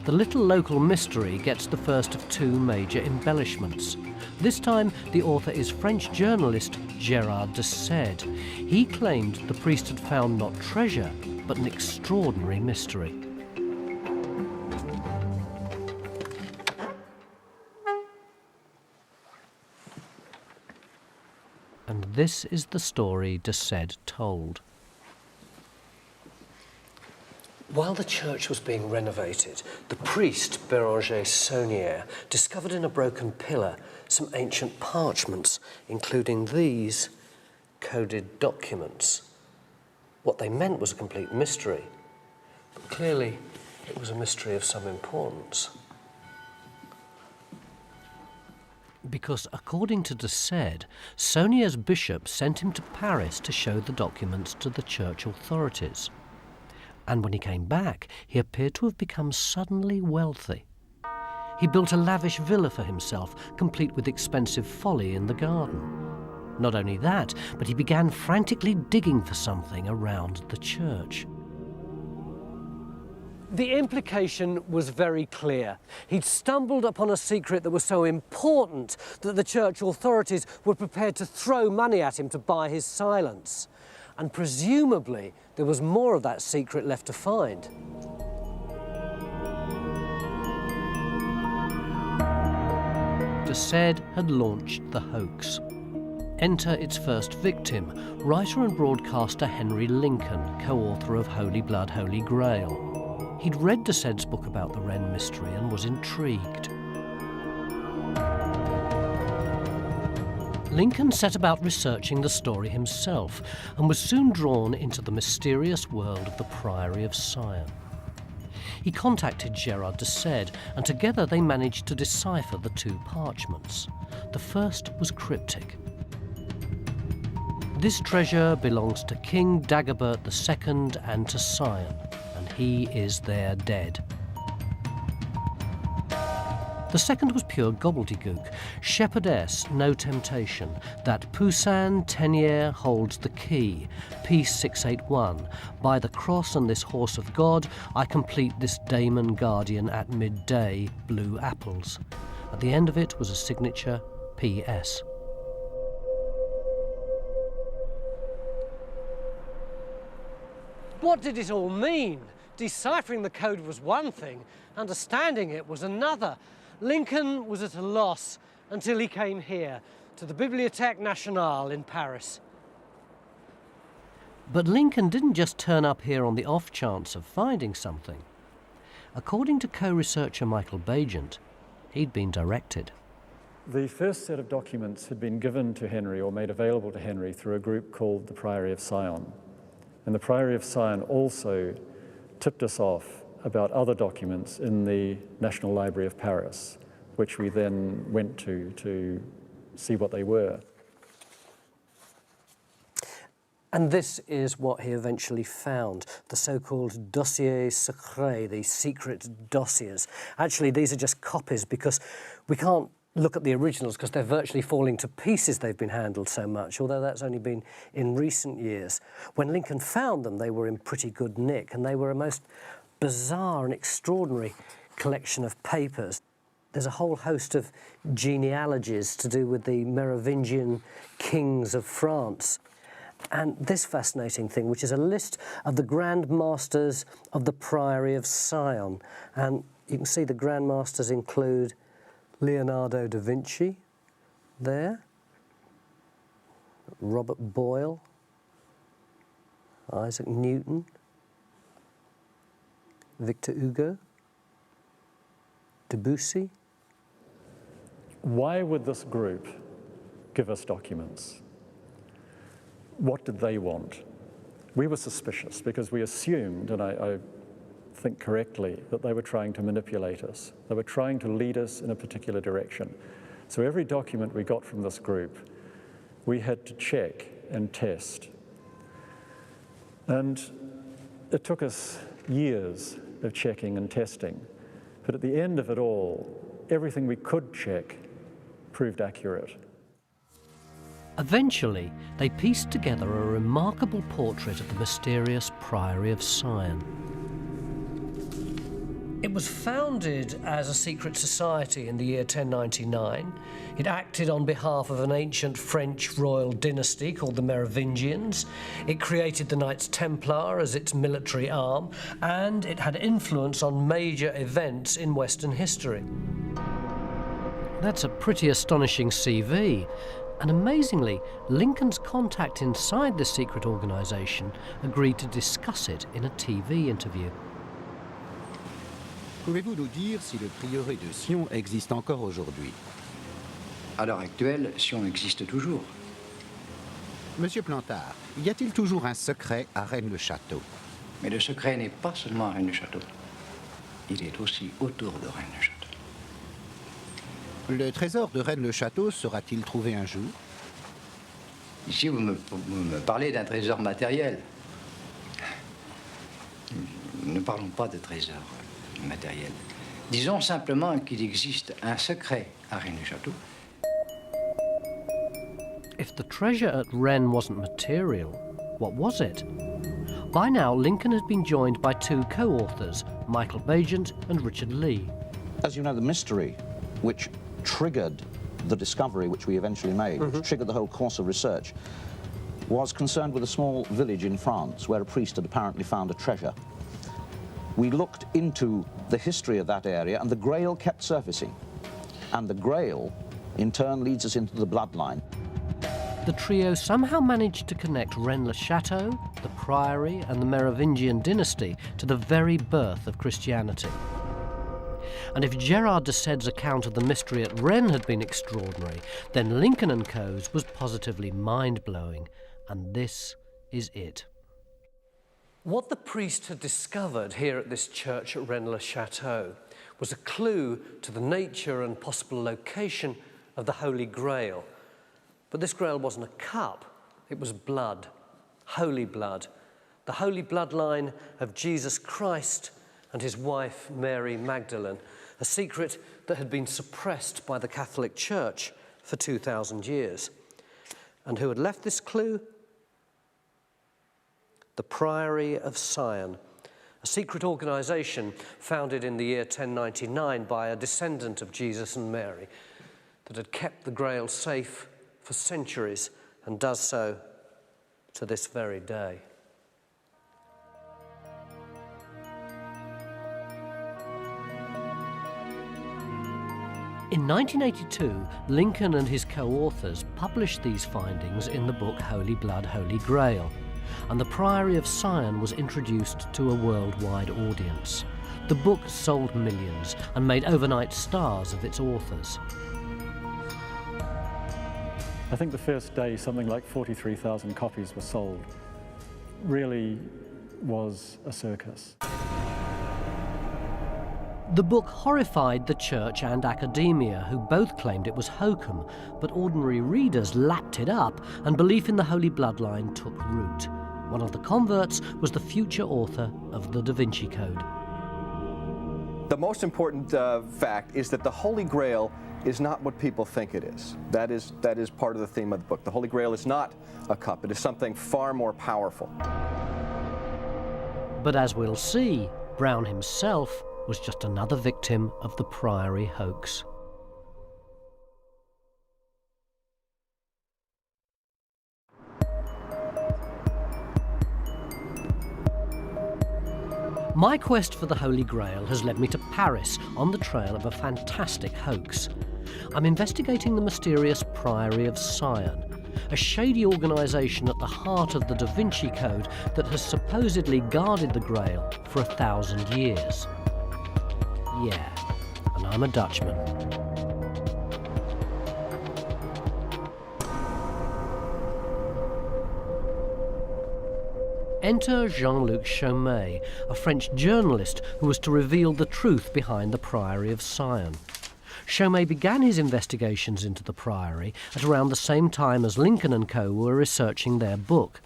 Speaker 2: The little local mystery gets the first of two major embellishments. This time, the author is French journalist Gérard de Sède. He claimed the priest had found not treasure, but an extraordinary mystery. And this is the story de Sède told.
Speaker 1: While the church was being renovated, the priest, Béranger Saunière, discovered in a broken pillar some ancient parchments, including these coded documents. What they meant was a complete mystery, but clearly it was a mystery of some importance.
Speaker 2: Because according to de Sède, Saunière's bishop sent him to Paris to show the documents to the church authorities. And when he came back, he appeared to have become suddenly wealthy. He built a lavish villa for himself, complete with expensive folly in the garden. Not only that, but he began frantically digging for something around the church.
Speaker 1: The implication was very clear. He'd stumbled upon a secret that was so important that the church authorities were prepared to throw money at him to buy his silence. And presumably, there was more of that secret left to find.
Speaker 2: De Sède had launched the hoax. Enter its first victim, writer and broadcaster Henry Lincoln, co-author of Holy Blood, Holy Grail. He'd read de Sède's book about the Rennes mystery and was intrigued. Lincoln set about researching the story himself and was soon drawn into the mysterious world of the Priory of Sion. He contacted Gérard de Sède, and together they managed to decipher the two parchments. The first was cryptic. This treasure belongs to King Dagobert II and to Sion. he is there dead. The second was pure gobbledygook. Shepherdess, no temptation. That Poussin Tenière holds the key. P681. By the cross and this horse of God, I complete this Daemon Guardian at midday, blue apples. At the end of it was a signature, PS.
Speaker 1: What did it all mean? Deciphering the code was one thing, understanding it was another. Lincoln was at a loss until he came here, to the Bibliothèque Nationale in Paris.
Speaker 2: But Lincoln didn't just turn up here on the off chance of finding something. According to co-researcher Michael Bagent, he'd been directed.
Speaker 10: The first set of documents had been given to Henry or made available to Henry through a group called the Priory of Sion. And the Priory of Sion also tipped us off about other documents in the National Library of Paris, which we then went to see what they were.
Speaker 1: And this is what he eventually found, the so-called dossiers secrets, the secret dossiers. Actually, these are just copies because we can't look at the originals because they're virtually falling to pieces. They've been handled so much, although that's only been in recent years. When Lincoln found them, they were in pretty good nick, and they were a most bizarre and extraordinary collection of papers. There's a whole host of genealogies to do with the Merovingian kings of France. And this fascinating thing, which is a list of the Grand Masters of the Priory of Sion. And you can see the Grand Masters include Leonardo da Vinci there, Robert Boyle, Isaac Newton, Victor Hugo, Debussy.
Speaker 10: Why would this group give us documents? What did they want? We were suspicious because we assumed, and I think correctly, that they were trying to manipulate us. They were trying to lead us in a particular direction. So every document we got from this group, we had to check and test. And it took us years of checking and testing. But at the end of it all, everything we could check proved accurate.
Speaker 2: Eventually, they pieced together a remarkable portrait of the mysterious Priory of Sion.
Speaker 1: It was founded as a secret society in the year 1099. It acted on behalf of an ancient French royal dynasty called the Merovingians. It created the Knights Templar as its military arm, and it had influence on major events in Western history.
Speaker 2: That's a pretty astonishing CV. And amazingly, Lincoln's contact inside the secret organisation agreed to discuss it in a TV interview.
Speaker 19: Pouvez-vous nous dire si le prieuré de Sion existe encore aujourd'hui?
Speaker 20: À l'heure actuelle, Sion existe toujours.
Speaker 19: Monsieur Plantard, y a-t-il toujours un secret à Rennes-le-Château?
Speaker 20: Mais le secret n'est pas seulement à Rennes-le-Château. Il est aussi autour de Rennes-le-Château.
Speaker 19: Le trésor de Rennes-le-Château sera-t-il trouvé un jour?
Speaker 20: Ici, vous me parlez d'un trésor matériel. Ne parlons pas de trésor matériel. Disons simplement qu'il existe un secret à Rennes-le-Château.
Speaker 2: If the treasure at Rennes wasn't material, what was it? By now, Lincoln had been joined by two co-authors, Michael Bagent and Richard Lee.
Speaker 21: As you know, the mystery which triggered the discovery which we eventually made, which triggered the whole course of research, was concerned with a small village in France where a priest had apparently found a treasure. We looked into the history of that area, and the Grail kept surfacing. And the Grail, in turn, leads us into the bloodline.
Speaker 2: The trio somehow managed to connect Rennes-le-Château, the Priory, and the Merovingian dynasty to the very birth of Christianity. And if Gerard de Sède's account of the mystery at Rennes had been extraordinary, then Lincoln & Co.'s was positively mind-blowing. And this is it.
Speaker 1: What the priest had discovered here at this church at Rennes-le-Château was a clue to the nature and possible location of the Holy Grail. But this Grail wasn't a cup, it was blood, holy blood, the holy bloodline of Jesus Christ and his wife Mary Magdalene, a secret that had been suppressed by the Catholic Church for 2,000 years. And who had left this clue? The Priory of Sion, a secret organisation founded in the year 1099 by a descendant of Jesus and Mary that had kept the Grail safe for centuries and does so to this very day.
Speaker 2: In 1982, Lincoln and his co-authors published these findings in the book Holy Blood, Holy Grail, and the Priory of Sion was introduced to a worldwide audience. The book sold millions and made overnight stars of its authors.
Speaker 10: I think the first day something like 43,000 copies were sold. Really was a circus.
Speaker 2: The book horrified the church and academia, who both claimed it was hokum, but ordinary readers lapped it up and belief in the Holy Bloodline took root. One of the converts was the future author of the Da Vinci Code.
Speaker 18: The most important fact is that the Holy Grail is not what people think it is. That is part of the theme of the book. The Holy Grail is not a cup. It is something far more powerful.
Speaker 2: But as we'll see, Brown himself was just another victim of the Priory hoax. My quest for the Holy Grail has led me to Paris on the trail of a fantastic hoax. I'm investigating the mysterious Priory of Sion, a shady organisation at the heart of the Da Vinci Code that has supposedly guarded the Grail for 1,000 years. Yeah, and I'm a Dutchman. Enter Jean-Luc Chaumet, a French journalist who was to reveal the truth behind the Priory of Sion. Chaumet began his investigations into the Priory at around the same time as Lincoln and Co. were researching their book,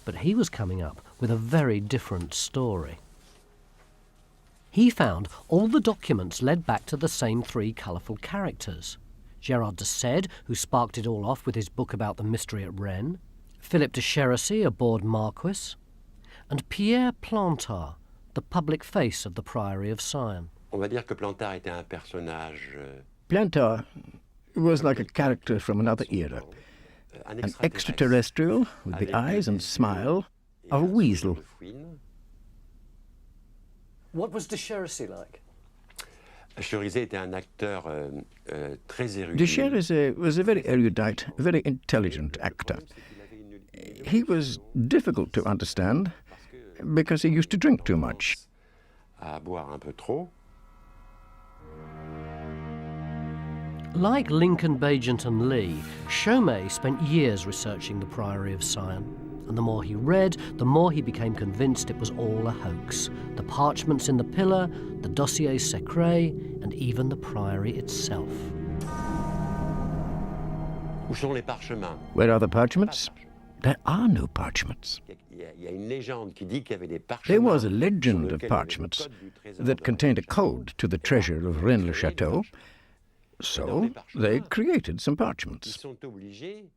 Speaker 2: but he was coming up with a very different story. He found all the documents led back to the same three colourful characters. Gerard de Sède, who sparked it all off with his book about the mystery at Rennes, Philip de Chérizy, a bored marquis, and Pierre Plantard, the public face of the Priory of Sion.
Speaker 9: Plantard was like a character from another era, an extraterrestrial with the eyes and smile of a weasel.
Speaker 1: What was de Chérizy like?
Speaker 9: De Chérizy was a very erudite, very intelligent actor. He was difficult to understand because he used to drink too much.
Speaker 2: Like Lincoln, Bagent and Lee, Chaumet spent years researching the Priory of Sion. And the more he read, the more he became convinced it was all a hoax. The parchments in the pillar, the dossier secret, and even the Priory itself.
Speaker 9: Where are the parchments? There are no parchments. There was a legend of parchments that contained a code to the treasure of Rennes-le-Château. So they created some parchments.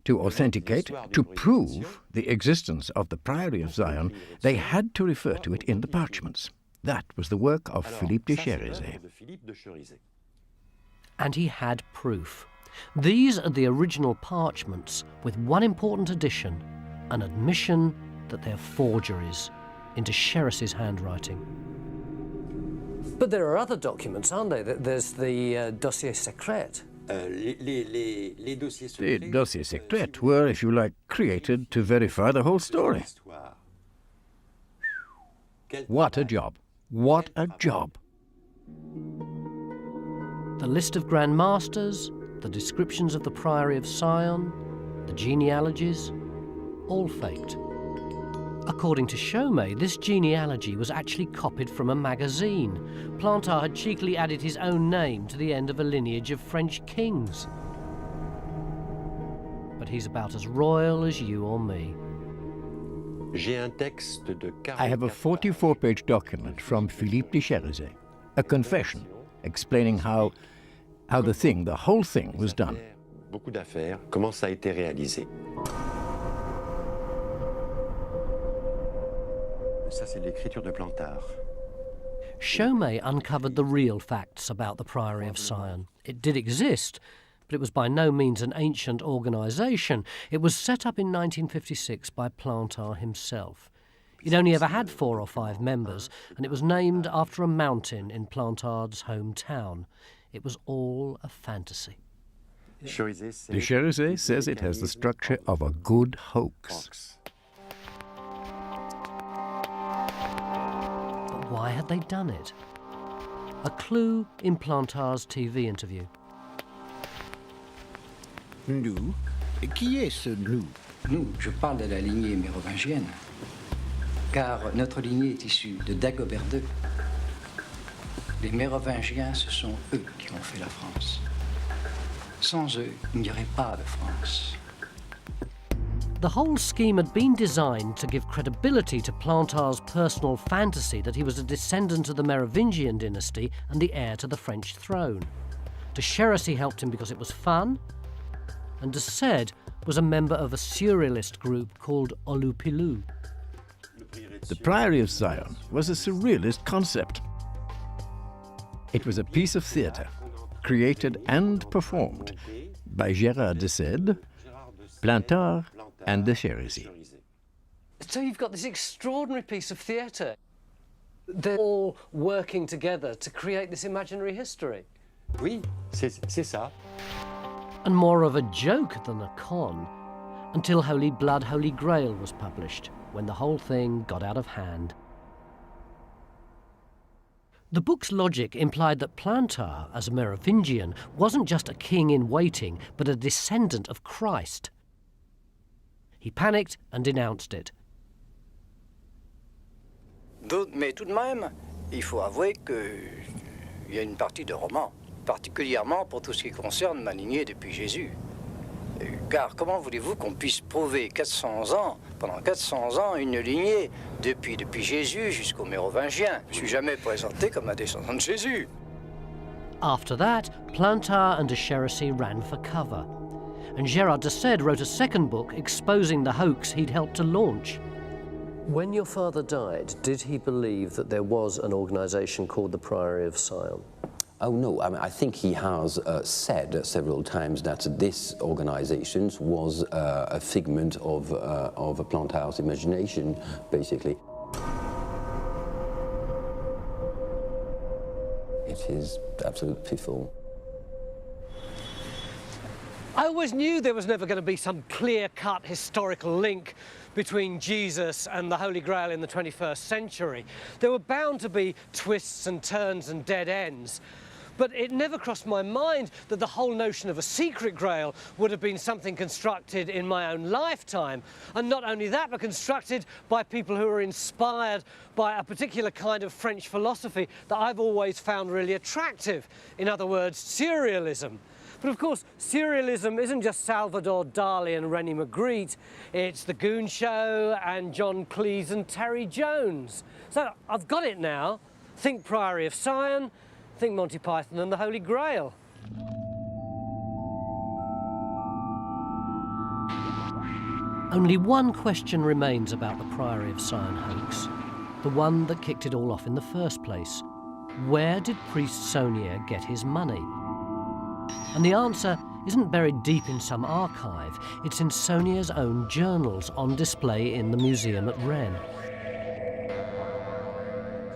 Speaker 9: To authenticate, to prove the existence of the Priory of Sion, they had to refer to it in the parchments. That was the work of Philippe de Chérizy.
Speaker 2: And he had proof. These are the original parchments, with one important addition, an admission that they're forgeries into Chérizy's handwriting.
Speaker 1: But there are other documents, aren't there? There's the dossier secret.
Speaker 9: The dossier secret were, if you like, created to verify the whole story. What a job! What a job!
Speaker 2: The list of Grand Masters, the descriptions of the Priory of Sion, the genealogies, all faked. According to Chaumet, this genealogy was actually copied from a magazine. Plantard had cheekily added his own name to the end of a lineage of French kings. But he's about as royal as you or me.
Speaker 9: I have a 44-page document from Philippe de Chérisey, a confession explaining how the whole thing was done.
Speaker 4: Beaucoup d'affaires, comment ça a été réalisé. Ça, c'est l'écriture de Plantard.
Speaker 2: Chaumet uncovered the real facts about the Priory of Sion. It did exist, but it was by no means an ancient organisation. It was set up in 1956 by Plantard himself. It only ever had 4 or 5 members, and it was named after a mountain in Plantard's hometown. It was all a fantasy.
Speaker 9: De Chérisey says it has the structure of a good hoax.
Speaker 2: But why had they done it? A clue in Plantard's TV interview.
Speaker 19: Nous? Qui est ce nous?
Speaker 20: Nous, je parle de la lignée mérovingienne, car notre lignée est issue de Dagobert II. Les Mérovingiens, ce sont eux qui ont fait la France. Sans eux, il n'y aurait pas de France.
Speaker 2: The whole scheme had been designed to give credibility to Plantard's personal fantasy that he was a descendant of the Merovingian dynasty and the heir to the French throne. De Chérisey helped him because it was fun, and de Sède was a member of a surrealist group called Olupilou.
Speaker 9: The Priory of Sion was a surrealist concept. It was a piece of theatre, created and performed by Gérard de Sède, Plantard and de Chérisey.
Speaker 1: So you've got this extraordinary piece of theatre. They're all working together to create this imaginary history.
Speaker 4: Oui, c'est ça.
Speaker 2: And more of a joke than a con, until Holy Blood, Holy Grail was published, when the whole thing got out of hand. The book's logic implied that Plantard, as a Merovingian, wasn't just a king in waiting, but a descendant of Christ. He panicked and denounced it.
Speaker 22: Mais tout de même, il faut avouer qu'il y a une partie de roman, particulièrement pour tout ce qui concerne ma lignée depuis Jésus. Car comment voulez-vous qu'on puisse prouver 400 ans, pendant 400 ans, une lignée depuis Jésus jusqu'aux Mérovingiens? Je ne suis jamais présenté comme un descendant de Jésus.
Speaker 2: After that, Plantard and de Chérisey ran for cover. And Gérard de Sède wrote a second book exposing the hoax he'd helped to launch.
Speaker 1: When your father died, did he believe that there was an organisation called the Priory of Sion?
Speaker 23: Oh no, I mean, I think he has said several times that this organisation was a figment of Plantard's imagination, basically. It is absolute piffle.
Speaker 1: I always knew there was never going to be some clear-cut historical link between Jesus and the Holy Grail in the 21st century. There were bound to be twists and turns and dead ends. But it never crossed my mind that the whole notion of a secret Grail would have been something constructed in my own lifetime. And not only that, but constructed by people who were inspired by a particular kind of French philosophy that I've always found really attractive. In other words, surrealism. But of course, surrealism isn't just Salvador Dali and René Magritte. It's The Goon Show and John Cleese and Terry Jones. So I've got it now. Think Priory of Sion, think Monty Python and the Holy Grail.
Speaker 2: Only one question remains about the Priory of Sion hoax, the one that kicked it all off in the first place. Where did priest Saunier get his money? And the answer isn't buried deep in some archive, it's in Saunier's own journals on display in the museum at Rennes.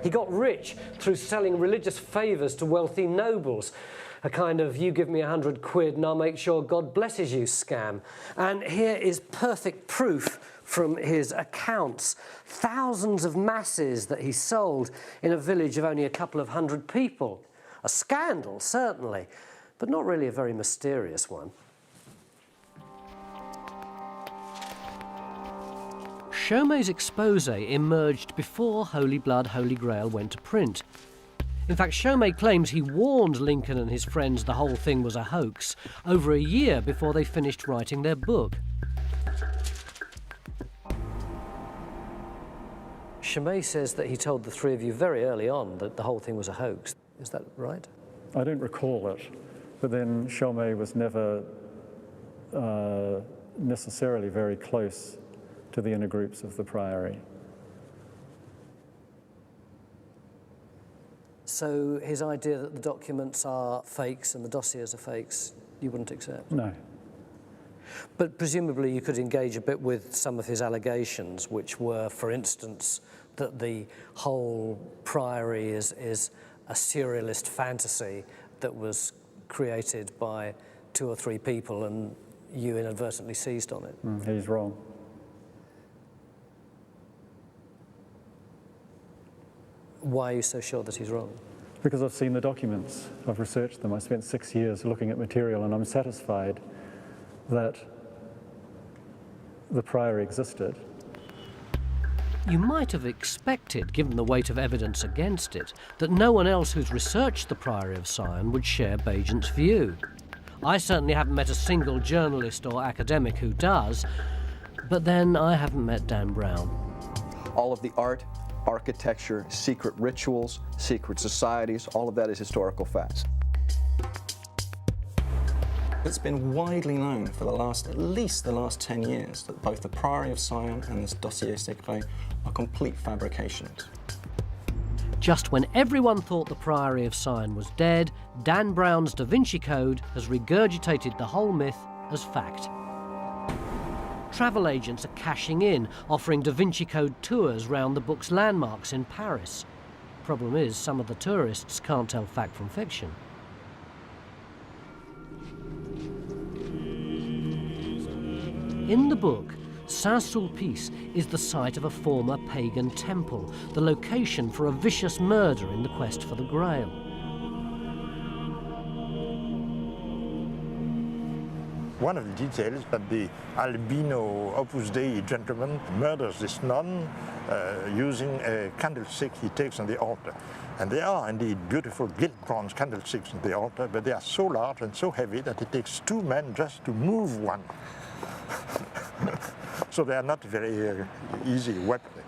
Speaker 1: He got rich through selling religious favours to wealthy nobles, a kind of you give me 100 quid and I'll make sure God blesses you scam. And here is perfect proof from his accounts. Thousands of masses that he sold in a village of only a couple of hundred people. A scandal, certainly, but not really a very mysterious one.
Speaker 2: Chaumet's expose emerged before Holy Blood, Holy Grail went to print. In fact, Chaumet claims he warned Lincoln and his friends the whole thing was a hoax over a year before they finished writing their book.
Speaker 1: Chaumet says that he told the three of you very early on that the whole thing was a hoax. Is that right?
Speaker 10: I don't recall it, but then Chaumet was never necessarily very close to the inner groups of the Priory.
Speaker 1: So his idea that the documents are fakes and the dossiers are fakes, you wouldn't accept?
Speaker 10: No.
Speaker 1: But presumably you could engage a bit with some of his allegations, which were, for instance, that the whole Priory is a surrealist fantasy that was created by 2 or 3 people and you inadvertently seized on it.
Speaker 10: He's wrong.
Speaker 1: Why are you so sure that he's wrong?
Speaker 10: Because I've seen the documents, I've researched them. I spent 6 years looking at material and I'm satisfied that the Priory existed.
Speaker 2: You might have expected, given the weight of evidence against it, that no one else who's researched the Priory of Sion would share Bagent's view. I certainly haven't met a single journalist or academic who does, but then I haven't met Dan Brown.
Speaker 18: All of the art, architecture, secret rituals, secret societies, all of that is historical facts.
Speaker 3: It's been widely known for at least the last 10 years that both the Priory of Sion and this dossier secret are complete fabrications.
Speaker 2: Just when everyone thought the Priory of Sion was dead, Dan Brown's Da Vinci Code has regurgitated the whole myth as fact. Travel agents are cashing in, offering Da Vinci Code tours round the book's landmarks in Paris. Problem is, some of the tourists can't tell fact from fiction. In the book, Saint-Sulpice is the site of a former pagan temple, the location for a vicious murder in the quest for the Grail.
Speaker 5: One of the details is that the albino Opus Dei gentleman murders this nun using a candlestick he takes on the altar. And they are indeed beautiful gilt bronze candlesticks on the altar, but they are so large and so heavy that it takes 2 men just to move one. So they are not very easy weapon.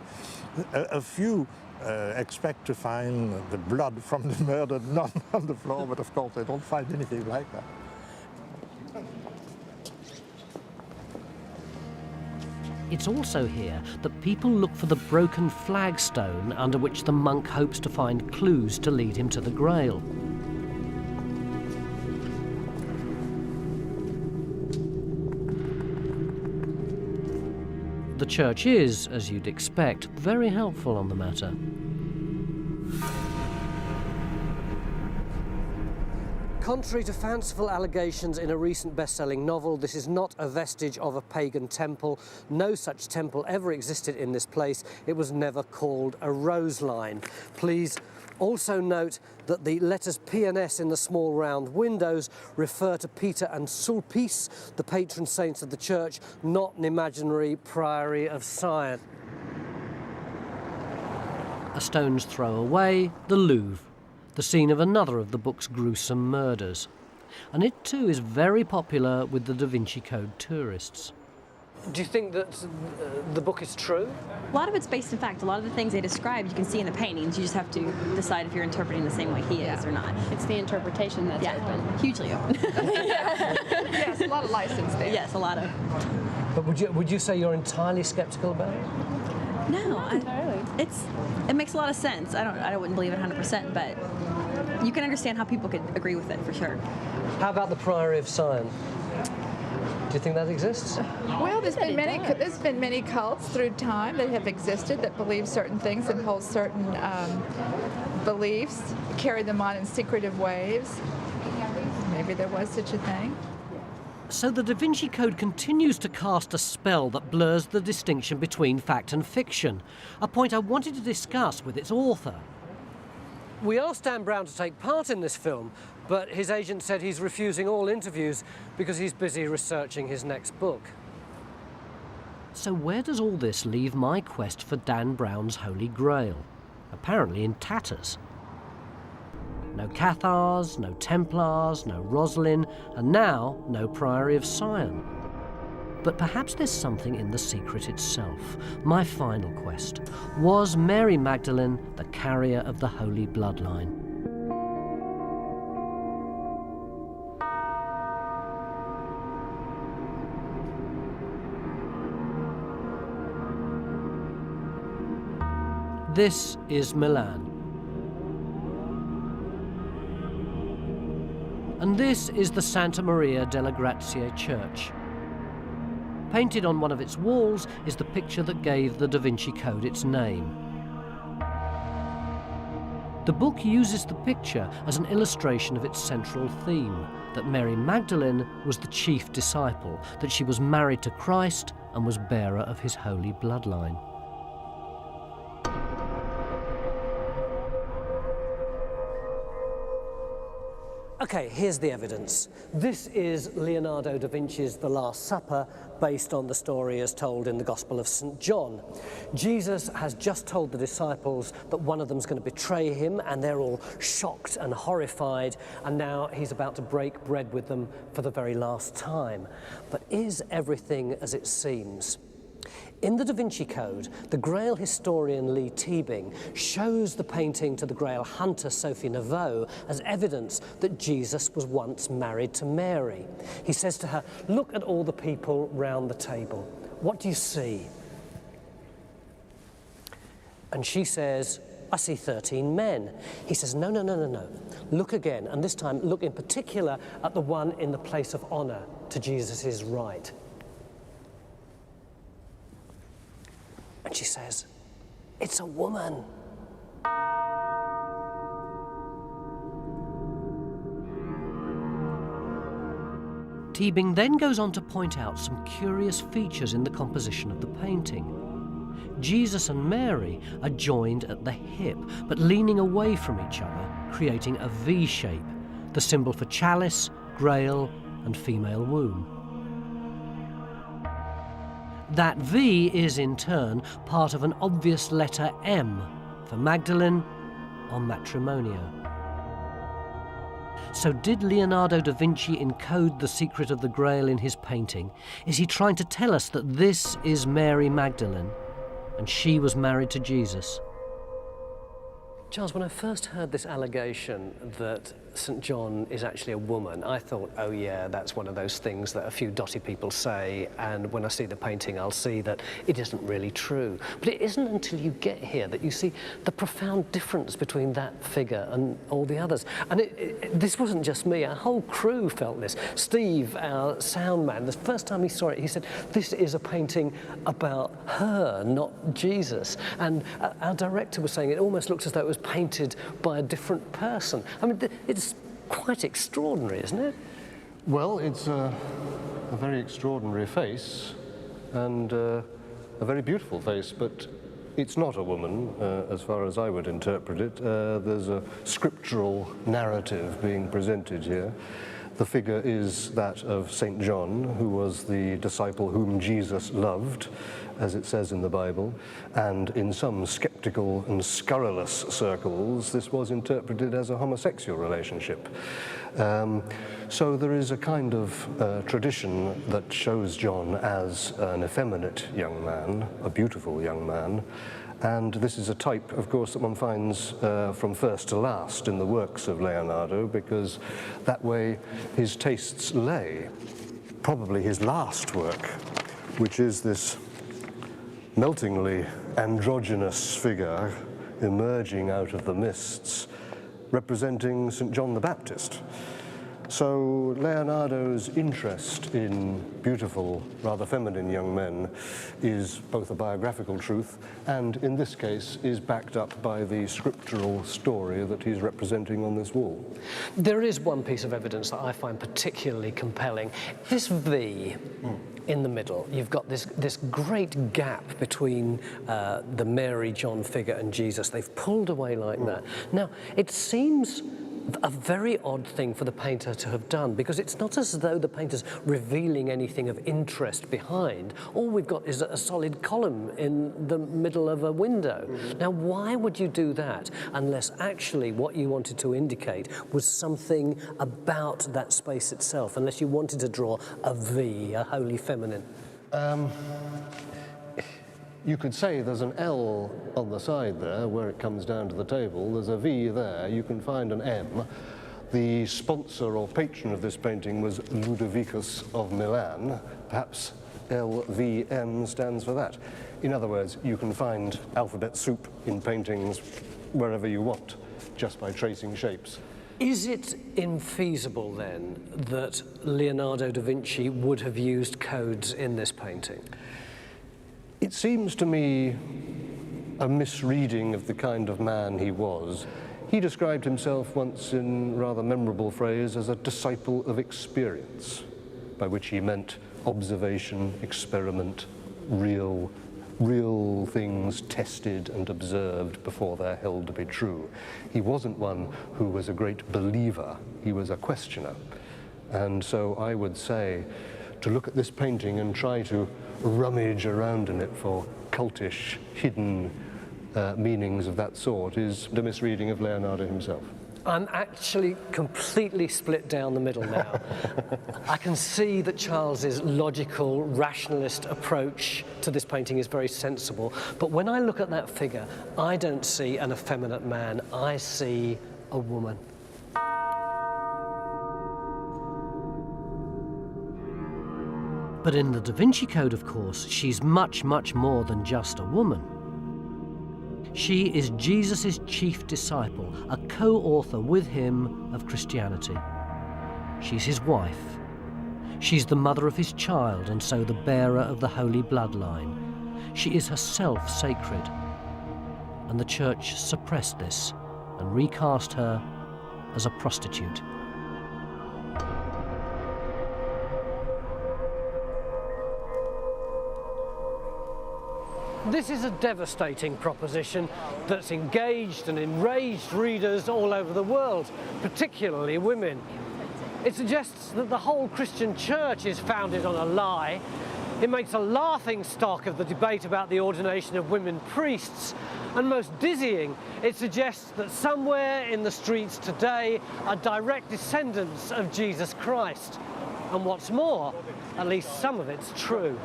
Speaker 5: A few expect to find the blood from the murdered nun on the floor, but of course they don't find anything like that.
Speaker 2: It's also here that people look for the broken flagstone under which the monk hopes to find clues to lead him to the Grail. The church is, as you'd expect, very helpful on the matter.
Speaker 1: Contrary to fanciful allegations in a recent best-selling novel, this is not a vestige of a pagan temple. No such temple ever existed in this place. It was never called a rose line. Please also note that the letters P and S in the small round windows refer to Peter and Sulpice, the patron saints of the church, not an imaginary Priory of Sion.
Speaker 2: A stone's throw away, the Louvre, the scene of another of the book's gruesome murders. And it too is very popular with the Da Vinci Code tourists.
Speaker 1: Do you think that the book is true?
Speaker 6: A lot of it's based in fact. A lot of the things they describe you can see in the paintings. You just have to decide if you're interpreting the same way he is or not.
Speaker 7: It's the interpretation that's open.
Speaker 6: Hugely open.
Speaker 7: Yes, a lot of license there.
Speaker 6: Yes, a lot of.
Speaker 1: But would you say you're entirely sceptical about it?
Speaker 6: No, it makes a lot of sense. I wouldn't believe it 100%, but you can understand how people could agree with it for sure.
Speaker 1: How about the Priory of Sion? Do you think that exists?
Speaker 7: Well, there's been many cults through time that have existed that believe certain things and hold certain beliefs, carry them on in secretive ways. Maybe there was such a thing.
Speaker 2: So the Da Vinci Code continues to cast a spell that blurs the distinction between fact and fiction, a point I wanted to discuss with its author.
Speaker 1: We asked Dan Brown to take part in this film, but his agent said he's refusing all interviews because he's busy researching his next book.
Speaker 2: So where does all this leave my quest for Dan Brown's Holy Grail? Apparently in tatters. No Cathars, no Templars, no Roslin, and now no Priory of Sion. But perhaps there's something in the secret itself. My final quest. Was Mary Magdalene the carrier of the holy bloodline? This is Milan. And this is the Santa Maria delle Grazie church. Painted on one of its walls is the picture that gave the Da Vinci Code its name. The book uses the picture as an illustration of its central theme, that Mary Magdalene was the chief disciple, that she was married to Christ and was bearer of his holy bloodline.
Speaker 1: Okay, here's the evidence. This is Leonardo da Vinci's The Last Supper, based on the story as told in the Gospel of St. John. Jesus has just told the disciples that one of them's going to betray him, and they're all shocked and horrified, and now he's about to break bread with them for the very last time. But is everything as it seems? In the Da Vinci Code, the Grail historian Lee Teabing shows the painting to the Grail hunter Sophie Neveu as evidence that Jesus was once married to Mary. He says to her, "Look at all the people round the table. What do you see?" And she says, "I see 13 men." He says, no. Look again, and this time look in particular at the one in the place of honor to Jesus' right. And she says, "It's a woman."
Speaker 2: Teabing then goes on to point out some curious features in the composition of the painting. Jesus and Mary are joined at the hip, but leaning away from each other, creating a V shape, the symbol for chalice, grail, and female womb. That V is, in turn, part of an obvious letter M for Magdalene or Matrimonio. So did Leonardo da Vinci encode the secret of the Grail in his painting? Is he trying to tell us that this is Mary Magdalene and she was married to Jesus?
Speaker 1: Charles, when I first heard this allegation that St. John is actually a woman, I thought, oh yeah, that's one of those things that a few dotty people say, and when I see the painting, I'll see that it isn't really true. But it isn't until you get here that you see the profound difference between that figure and all the others. And this wasn't just me, our whole crew felt this. Steve, our sound man, the first time he saw it, he said, this is a painting about her, not Jesus. And our director was saying it almost looks as though it was painted by a different person. I mean, it's quite extraordinary, isn't it?
Speaker 11: Well, it's a very extraordinary face and a very beautiful face, but it's not a woman, as far as I would interpret it. There's a scriptural narrative being presented here. The figure is that of St. John, who was the disciple whom Jesus loved, as it says in the Bible, and in some skeptical and scurrilous circles, this was interpreted as a homosexual relationship. So there is a kind of tradition that shows John as an effeminate young man, a beautiful young man, and this is a type, of course, that one finds from first to last in the works of Leonardo, because that way his tastes lay. Probably his last work, which is this meltingly androgynous figure emerging out of the mists, representing St. John the Baptist. So Leonardo's interest in beautiful, rather feminine young men is both a biographical truth and, in this case, is backed up by the scriptural story that he's representing on this wall.
Speaker 1: There is one piece of evidence that I find particularly compelling. This V in the middle, you've got this great gap between the Mary John figure and Jesus. They've pulled away like that. Now, it seems a very odd thing for the painter to have done, because it's not as though the painter's revealing anything of interest behind. All we've got is a solid column in the middle of a window. Now, why would you do that unless actually what you wanted to indicate was something about that space itself, unless you wanted to draw a V, a holy feminine?
Speaker 11: You could say there's an L on the side there where it comes down to the table. There's a V there. You can find an M. The sponsor or patron of this painting was Ludovicus of Milan. Perhaps LVM stands for that. In other words, you can find alphabet soup in paintings wherever you want, just by tracing shapes.
Speaker 1: Is it infeasible then that Leonardo da Vinci would have used codes in this painting?
Speaker 11: It seems to me a misreading of the kind of man he was. He described himself once in rather memorable phrase as a disciple of experience, by which he meant observation, experiment, real things tested and observed before they're held to be true. He wasn't one who was a great believer, he was a questioner. And so I would say to look at this painting and try to rummage around in it for cultish, hidden meanings of that sort is the misreading of Leonardo himself.
Speaker 1: I'm actually completely split down the middle now. I can see that Charles's logical, rationalist approach to this painting is very sensible, but when I look at that figure, I don't see an effeminate man, I see a woman.
Speaker 2: But in the Da Vinci Code, of course, she's much, much more than just a woman. She is Jesus' chief disciple, a co-author with him of Christianity. She's his wife. She's the mother of his child, and so the bearer of the holy bloodline. She is herself sacred. And the Church suppressed this and recast her as a prostitute.
Speaker 1: This is a devastating proposition that's engaged and enraged readers all over the world, particularly women. It suggests that the whole Christian church is founded on a lie. It makes a laughing stock of the debate about the ordination of women priests. And most dizzying, it suggests that somewhere in the streets today are direct descendants of Jesus Christ. And what's more, at least some of it's true.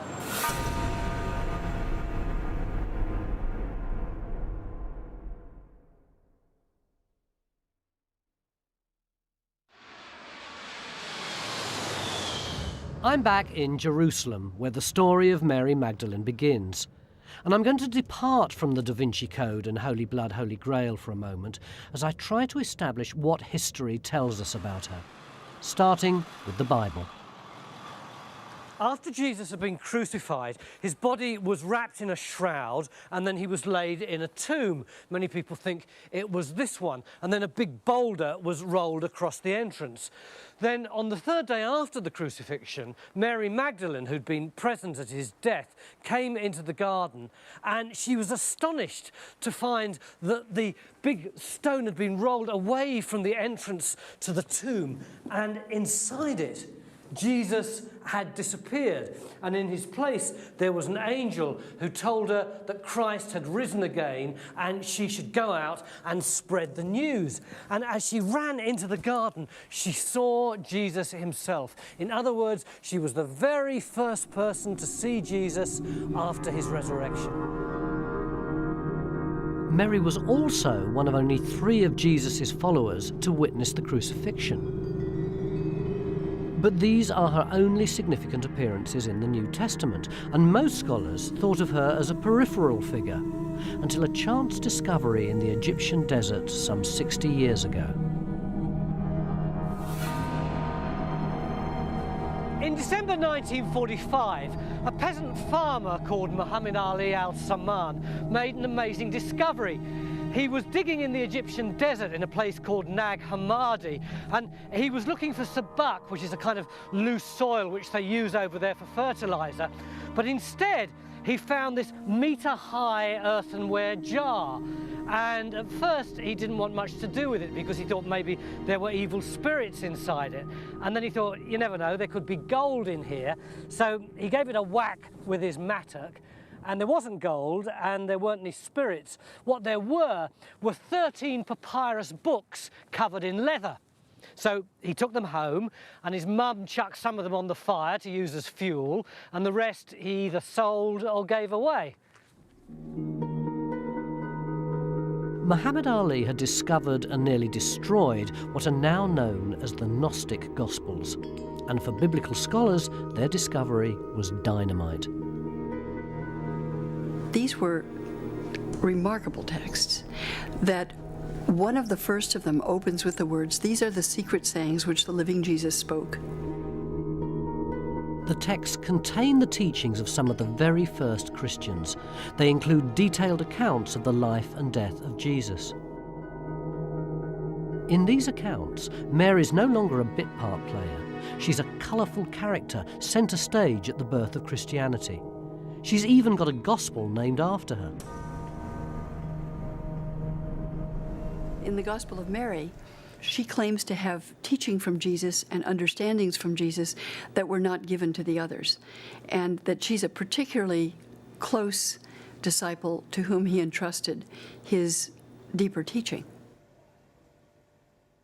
Speaker 2: I'm back in Jerusalem, where the story of Mary Magdalene begins. And I'm going to depart from the Da Vinci Code and Holy Blood, Holy Grail for a moment, as I try to establish what history tells us about her, starting with the Bible.
Speaker 1: After Jesus had been crucified, his body was wrapped in a shroud and then he was laid in a tomb. Many people think it was this one. And then a big boulder was rolled across the entrance. Then on the third day after the crucifixion, Mary Magdalene, who'd been present at his death, came into the garden, and she was astonished to find that the big stone had been rolled away from the entrance to the tomb, and inside it, Jesus had disappeared, and in his place there was an angel who told her that Christ had risen again and she should go out and spread the news. And as she ran into the garden, she saw Jesus himself. In other words, she was the very first person to see Jesus after his resurrection.
Speaker 2: Mary was also one of only 3 of Jesus' followers to witness the crucifixion. But these are her only significant appearances in the New Testament, and most scholars thought of her as a peripheral figure, until a chance discovery in the Egyptian desert some 60 years ago.
Speaker 1: In December 1945, a peasant farmer called Muhammad Ali al-Samman made an amazing discovery. He was digging in the Egyptian desert in a place called Nag Hammadi, and he was looking for sabak, which is a kind of loose soil which they use over there for fertilizer. But instead, he found this metre-high earthenware jar. And at first, he didn't want much to do with it because he thought maybe there were evil spirits inside it. And then he thought, you never know, there could be gold in here. So he gave it a whack with his mattock. And there wasn't gold, and there weren't any spirits. What there were 13 papyrus books covered in leather. So he took them home, and his mum chucked some of them on the fire to use as fuel, and the rest he either sold or gave away.
Speaker 2: Muhammad Ali had discovered and nearly destroyed what are now known as the Gnostic Gospels, and for biblical scholars, their discovery was dynamite.
Speaker 8: These were remarkable texts that one of the first of them opens with the words, "These are the secret sayings which the living Jesus spoke."
Speaker 2: The texts contain the teachings of some of the very first Christians. They include detailed accounts of the life and death of Jesus. In these accounts, Mary's no longer a bit part player. She's a colourful character, centre stage at the birth of Christianity. She's even got a gospel named after her.
Speaker 8: In the Gospel of Mary, she claims to have teaching from Jesus and understandings from Jesus that were not given to the others, and that she's a particularly close disciple to whom he entrusted his deeper teaching.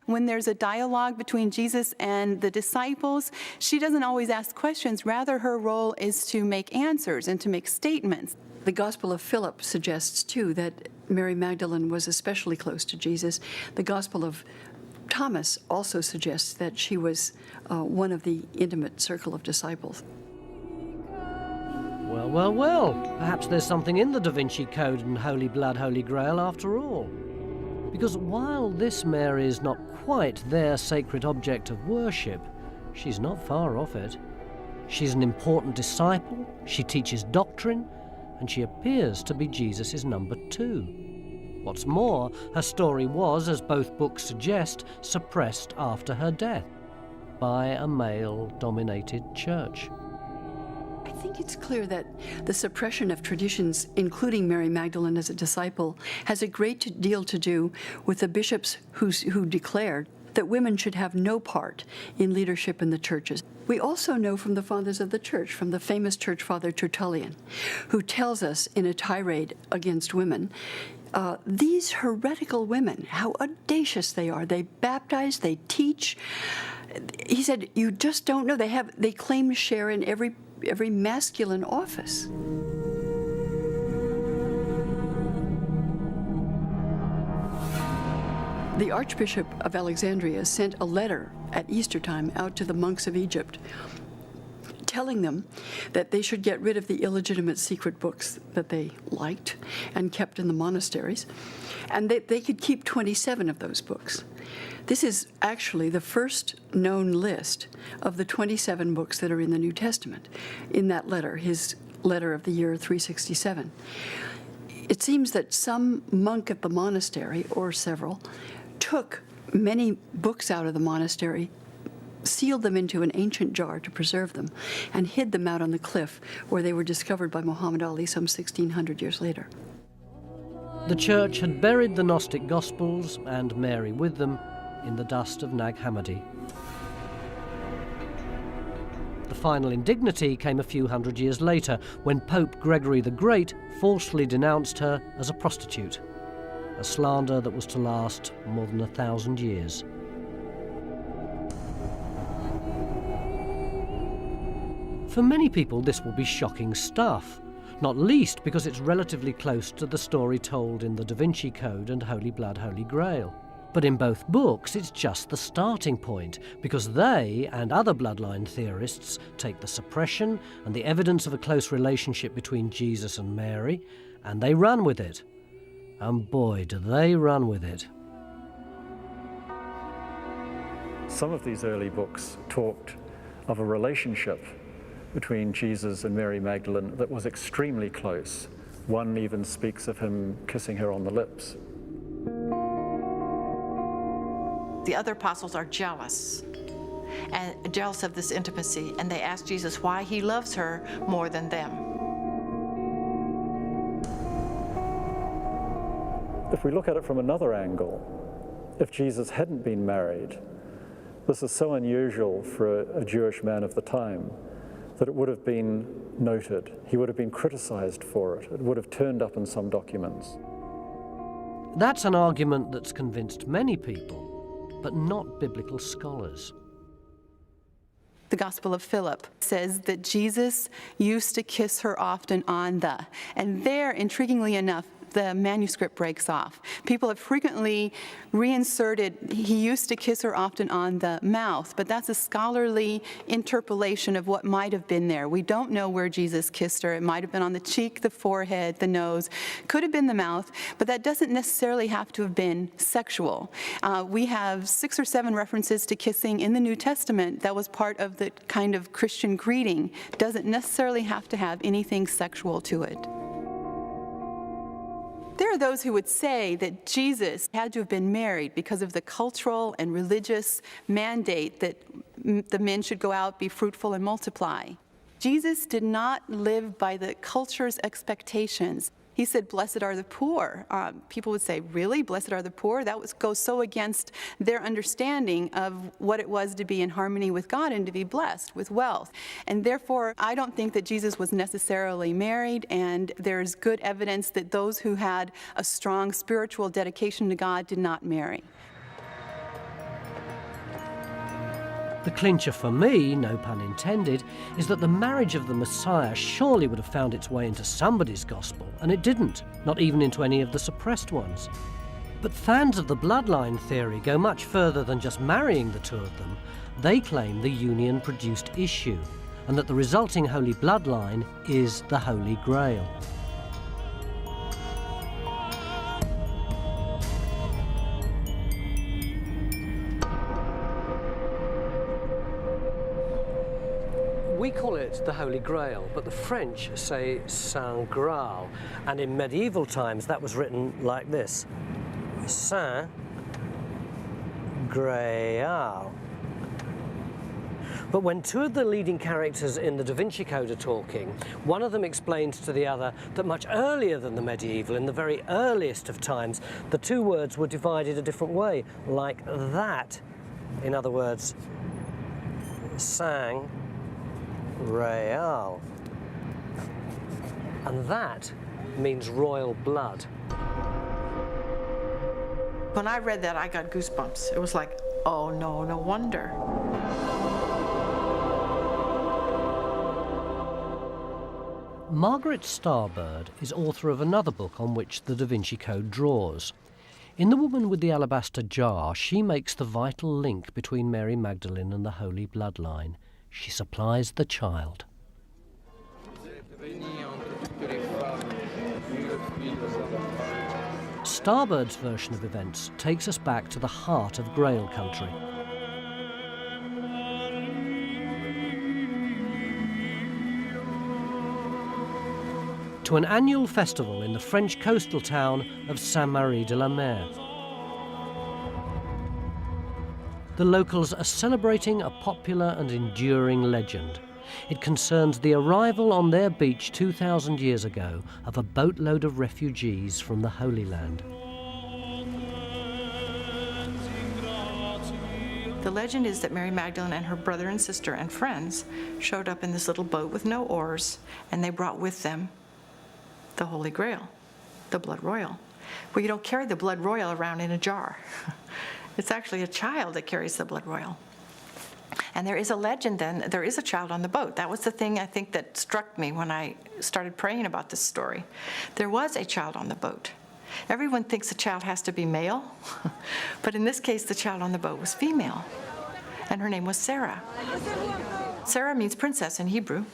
Speaker 12: When there's a dialogue between Jesus and the disciples, she doesn't always ask questions. Rather, her role is to make answers and to make statements.
Speaker 8: The Gospel of Philip suggests, too, that Mary Magdalene was especially close to Jesus. The Gospel of Thomas also suggests that she was one of the intimate circle of disciples.
Speaker 2: Well, well, well, perhaps there's something in the Da Vinci Code and Holy Blood, Holy Grail after all. Because while this Mary is not quite their sacred object of worship, she's not far off it. She's an important disciple, she teaches doctrine, and she appears to be Jesus' number 2. What's more, her story was, as both books suggest, suppressed after her death by a male-dominated church.
Speaker 8: I think it's clear that the suppression of traditions, including Mary Magdalene as a disciple, has a great deal to do with the bishops who declared that women should have no part in leadership in the churches. We also know from the fathers of the church, from the famous church father Tertullian, who tells us in a tirade against women, these heretical women, how audacious they are. They baptize, they teach. He said, you just don't know. They claim to share in every masculine office. The Archbishop of Alexandria sent a letter at Easter time out to the monks of Egypt, telling them that they should get rid of the illegitimate secret books that they liked and kept in the monasteries, and that they could keep 27 of those books. This is actually the first known list of the 27 books that are in the New Testament, in that letter, his letter of the year 367. It seems that some monk at the monastery, or several, took many books out of the monastery, sealed them into an ancient jar to preserve them, and hid them out on the cliff where they were discovered by Muhammad Ali some 1,600 years later.
Speaker 2: The church had buried the Gnostic Gospels, and Mary with them, in the dust of Nag Hammadi. The final indignity came a few hundred years later, when Pope Gregory the Great falsely denounced her as a prostitute, a slander that was to last more than 1,000 years. For many people, this will be shocking stuff, not least because it's relatively close to the story told in the Da Vinci Code and Holy Blood, Holy Grail. But in both books, it's just the starting point, because they and other bloodline theorists take the suppression and the evidence of a close relationship between Jesus and Mary, and they run with it. And boy, do they run with it.
Speaker 10: Some of these early books talked of a relationship between Jesus and Mary Magdalene that was extremely close. One even speaks of him kissing her on the lips.
Speaker 13: The other apostles are jealous, and jealous of this intimacy, and they ask Jesus why he loves her more than them.
Speaker 10: If we look at it from another angle, if Jesus hadn't been married, this is so unusual for a Jewish man of the time that it would have been noted. He would have been criticized for it. It would have turned up in some documents.
Speaker 2: That's an argument that's convinced many people. but not biblical scholars.
Speaker 12: The Gospel of Philip says that Jesus used to kiss her often on the, and there, intriguingly enough, the manuscript breaks off. People have frequently reinserted, he used to kiss her often on the mouth, but that's a scholarly interpolation of what might have been there. We don't know where Jesus kissed her. It might have been on the cheek, the forehead, the nose, could have been the mouth, but that doesn't necessarily have to have been sexual. We have 6 or 7 references to kissing in the New Testament that was part of the kind of Christian greeting. Doesn't necessarily have to have anything sexual to it. There are those who would say that Jesus had to have been married because of the cultural and religious mandate that the men should go out, be fruitful, and multiply. Jesus did not live by the culture's expectations. He said, blessed are the poor. People would say, really? Blessed are the poor? That goes so against their understanding of what it was to be in harmony with God and to be blessed with wealth. And therefore, I don't think that Jesus was necessarily married, and there's good evidence that those who had a strong spiritual dedication to God did not marry.
Speaker 2: The clincher for me, no pun intended, is that the marriage of the Messiah surely would have found its way into somebody's gospel, and it didn't, not even into any of the suppressed ones. But fans of the bloodline theory go much further than just marrying the two of them. They claim the union produced issue, and that the resulting holy bloodline is the Holy Grail.
Speaker 1: We call it the Holy Grail, but the French say Saint Graal, and in medieval times that was written like this: Saint Graal. But when two of the leading characters in the Da Vinci Code are talking, one of them explains to the other that much earlier than the medieval, in the very earliest of times, the two words were divided a different way, like that. In other words, Saint Real. And that means royal blood.
Speaker 13: When I read that, I got goosebumps. It was like, oh no, no wonder.
Speaker 2: Margaret Starbird is author of another book on which the Da Vinci Code draws. In The Woman with the Alabaster Jar, she makes the vital link between Mary Magdalene and the Holy Bloodline. She supplies the child. Starbird's version of events takes us back to the heart of Grail country. To an annual festival in the French coastal town of Saint-Marie-de-la-Mer. The locals are celebrating a popular and enduring legend. It concerns the arrival on their beach 2,000 years ago of a boatload of refugees from the Holy Land.
Speaker 13: The legend is that Mary Magdalene and her brother and sister and friends showed up in this little boat with no oars, and they brought with them the Holy Grail, the blood royal. Well, you don't carry the blood royal around in a jar. It's actually a child that carries the blood royal. And there is a legend then, there is a child on the boat. That was the thing I think that struck me when I started praying about this story. There was a child on the boat. Everyone thinks a child has to be male, but in this case, the child on the boat was female, and her name was Sarah. Sarah means princess in Hebrew,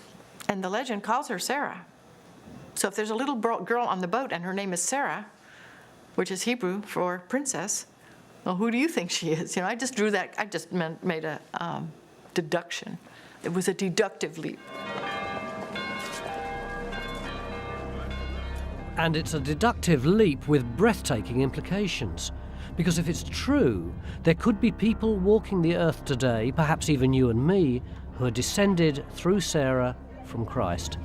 Speaker 13: and the legend calls her Sarah. So if there's a little girl on the boat and her name is Sarah, which is Hebrew for princess, well, who do you think she is? You know, I just drew that, I just made a deduction. It was a deductive leap.
Speaker 2: And it's a deductive leap with breathtaking implications. Because if it's true, there could be people walking the earth today, perhaps even you and me, who are descended through Sarah from Christ.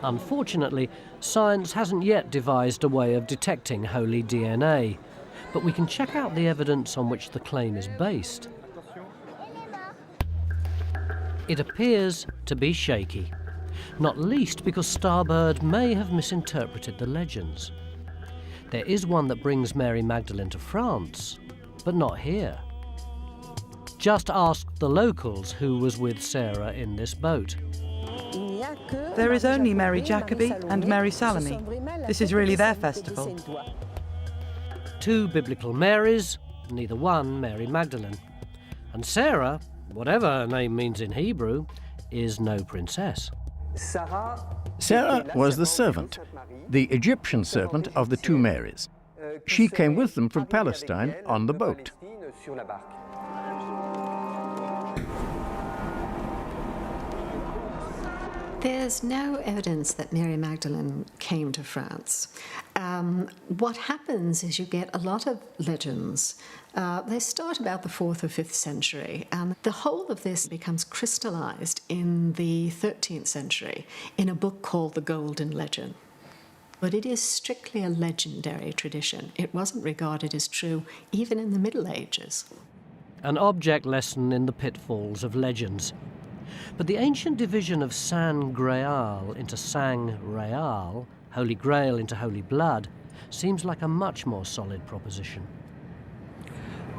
Speaker 2: Unfortunately, science hasn't yet devised a way of detecting holy DNA, but we can check out the evidence on which the claim is based. It appears to be shaky. not least because Starbird may have misinterpreted the legends. There is one that brings Mary Magdalene to France, but not here. Just ask the locals who was with Sarah in this boat.
Speaker 14: There is only Mary Jacobi and Mary Salome. This is really their festival.
Speaker 2: Two biblical Marys, neither one Mary Magdalene. And Sarah, whatever her name means in Hebrew, is no princess.
Speaker 9: Sarah was the servant, the Egyptian servant of the two Marys. She came with them from Palestine on the boat.
Speaker 15: There's no evidence that Mary Magdalene came to France. What happens is you get a lot of legends. They start about the 4th or 5th century, and the whole of this becomes crystallized in the 13th century in a book called The Golden Legend. But it is strictly a legendary tradition. It wasn't regarded as true even in the Middle Ages.
Speaker 2: An object lesson in the pitfalls of legends. But the ancient division of San Graal into Sang Real, Holy Grail into Holy Blood, seems like a much more solid proposition.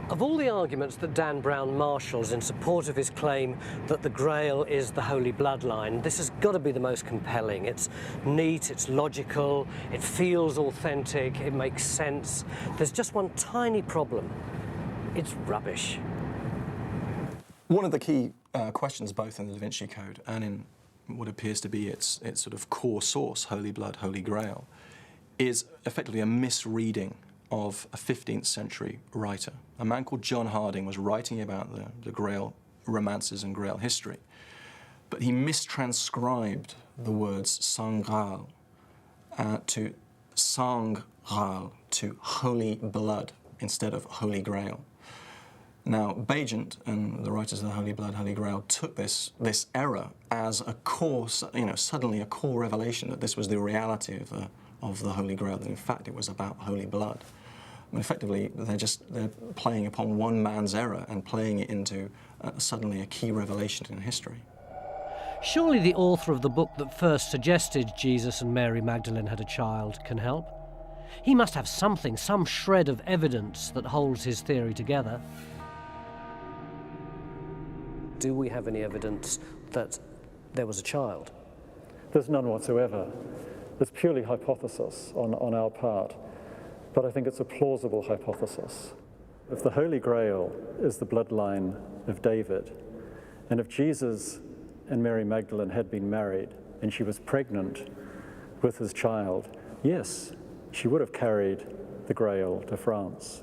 Speaker 1: Of all the arguments that Dan Brown marshals in support of his claim that the Grail is the Holy Bloodline, this has got to be the most compelling. It's neat, it's logical, it feels authentic, it makes sense. There's just one tiny problem. It's rubbish.
Speaker 3: One of the key questions both in the Da Vinci Code and in what appears to be its sort of core source, Holy Blood, Holy Grail, is effectively a misreading of a 15th century writer. A man called John Harding was writing about the Grail romances and Grail history, but he mistranscribed the words Sang Graal to Sang Graal, to Holy Blood, instead of Holy Grail. Now, Bagent and the writers of the Holy Blood, Holy Grail took this error as a core, suddenly a core revelation that this was the reality of the Holy Grail, that in fact it was about Holy Blood. I mean, effectively, they're playing upon one man's error and playing it into suddenly a key revelation in history.
Speaker 2: Surely the author of the book that first suggested Jesus and Mary Magdalene had a child can help. He must have something, some shred of evidence that holds his theory together.
Speaker 1: Do we have any evidence that there was a child?
Speaker 10: There's none whatsoever. It's purely hypothesis on our part, but I think it's a plausible hypothesis. If the Holy Grail is the bloodline of David, and if Jesus and Mary Magdalene had been married and she was pregnant with his child, yes, she would have carried the Grail to France.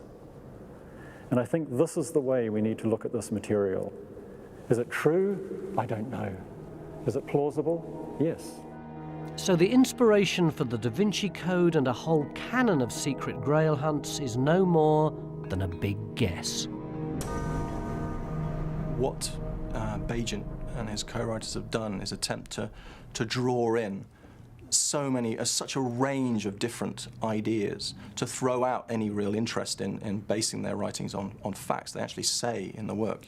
Speaker 10: And I think this is the way we need to look at this material. Is it true? I don't know. Is it plausible? Yes.
Speaker 2: So the inspiration for the Da Vinci Code and a whole canon of secret Grail hunts is no more than a big guess.
Speaker 3: What Bagent and his co-writers have done is attempt to draw in such a range of different ideas, to throw out any real interest in basing their writings on facts. They actually say in the work,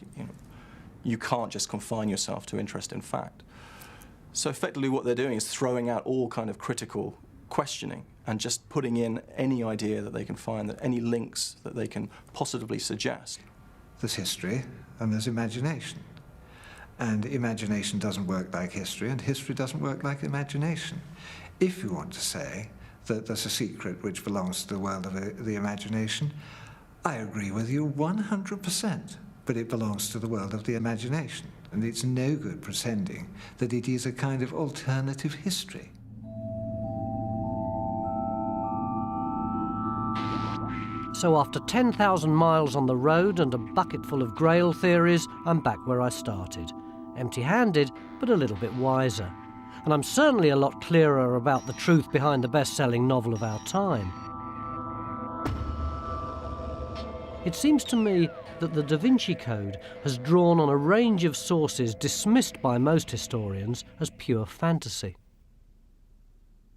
Speaker 3: you can't just confine yourself to interest in fact. So effectively what they're doing is throwing out all kind of critical questioning and just putting in any idea that they can find, any links that they can possibly suggest.
Speaker 16: There's history and there's imagination. And imagination doesn't work like history, and history doesn't work like imagination. If you want to say that there's a secret which belongs to the world of the imagination, I agree with you 100%. But it belongs to the world of the imagination, and it's no good pretending that it is a kind of alternative history.
Speaker 2: So after 10,000 miles on the road and a bucket full of Grail theories, I'm back where I started. Empty-handed, but a little bit wiser. And I'm certainly a lot clearer about the truth behind the best-selling novel of our time. It seems to me that the Da Vinci Code has drawn on a range of sources dismissed by most historians as pure fantasy.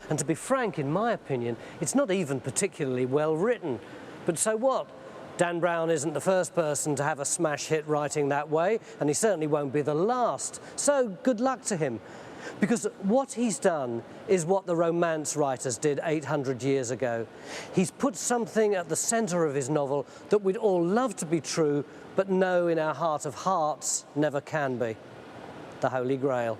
Speaker 1: And to be frank, in my opinion, it's not even particularly well written. But so what? Dan Brown isn't the first person to have a smash hit writing that way, and he certainly won't be the last. So good luck to him. Because what he's done is what the Romance writers did 800 years ago. He's put something at the centre of his novel that we'd all love to be true, but know in our heart of hearts never can be: the Holy Grail.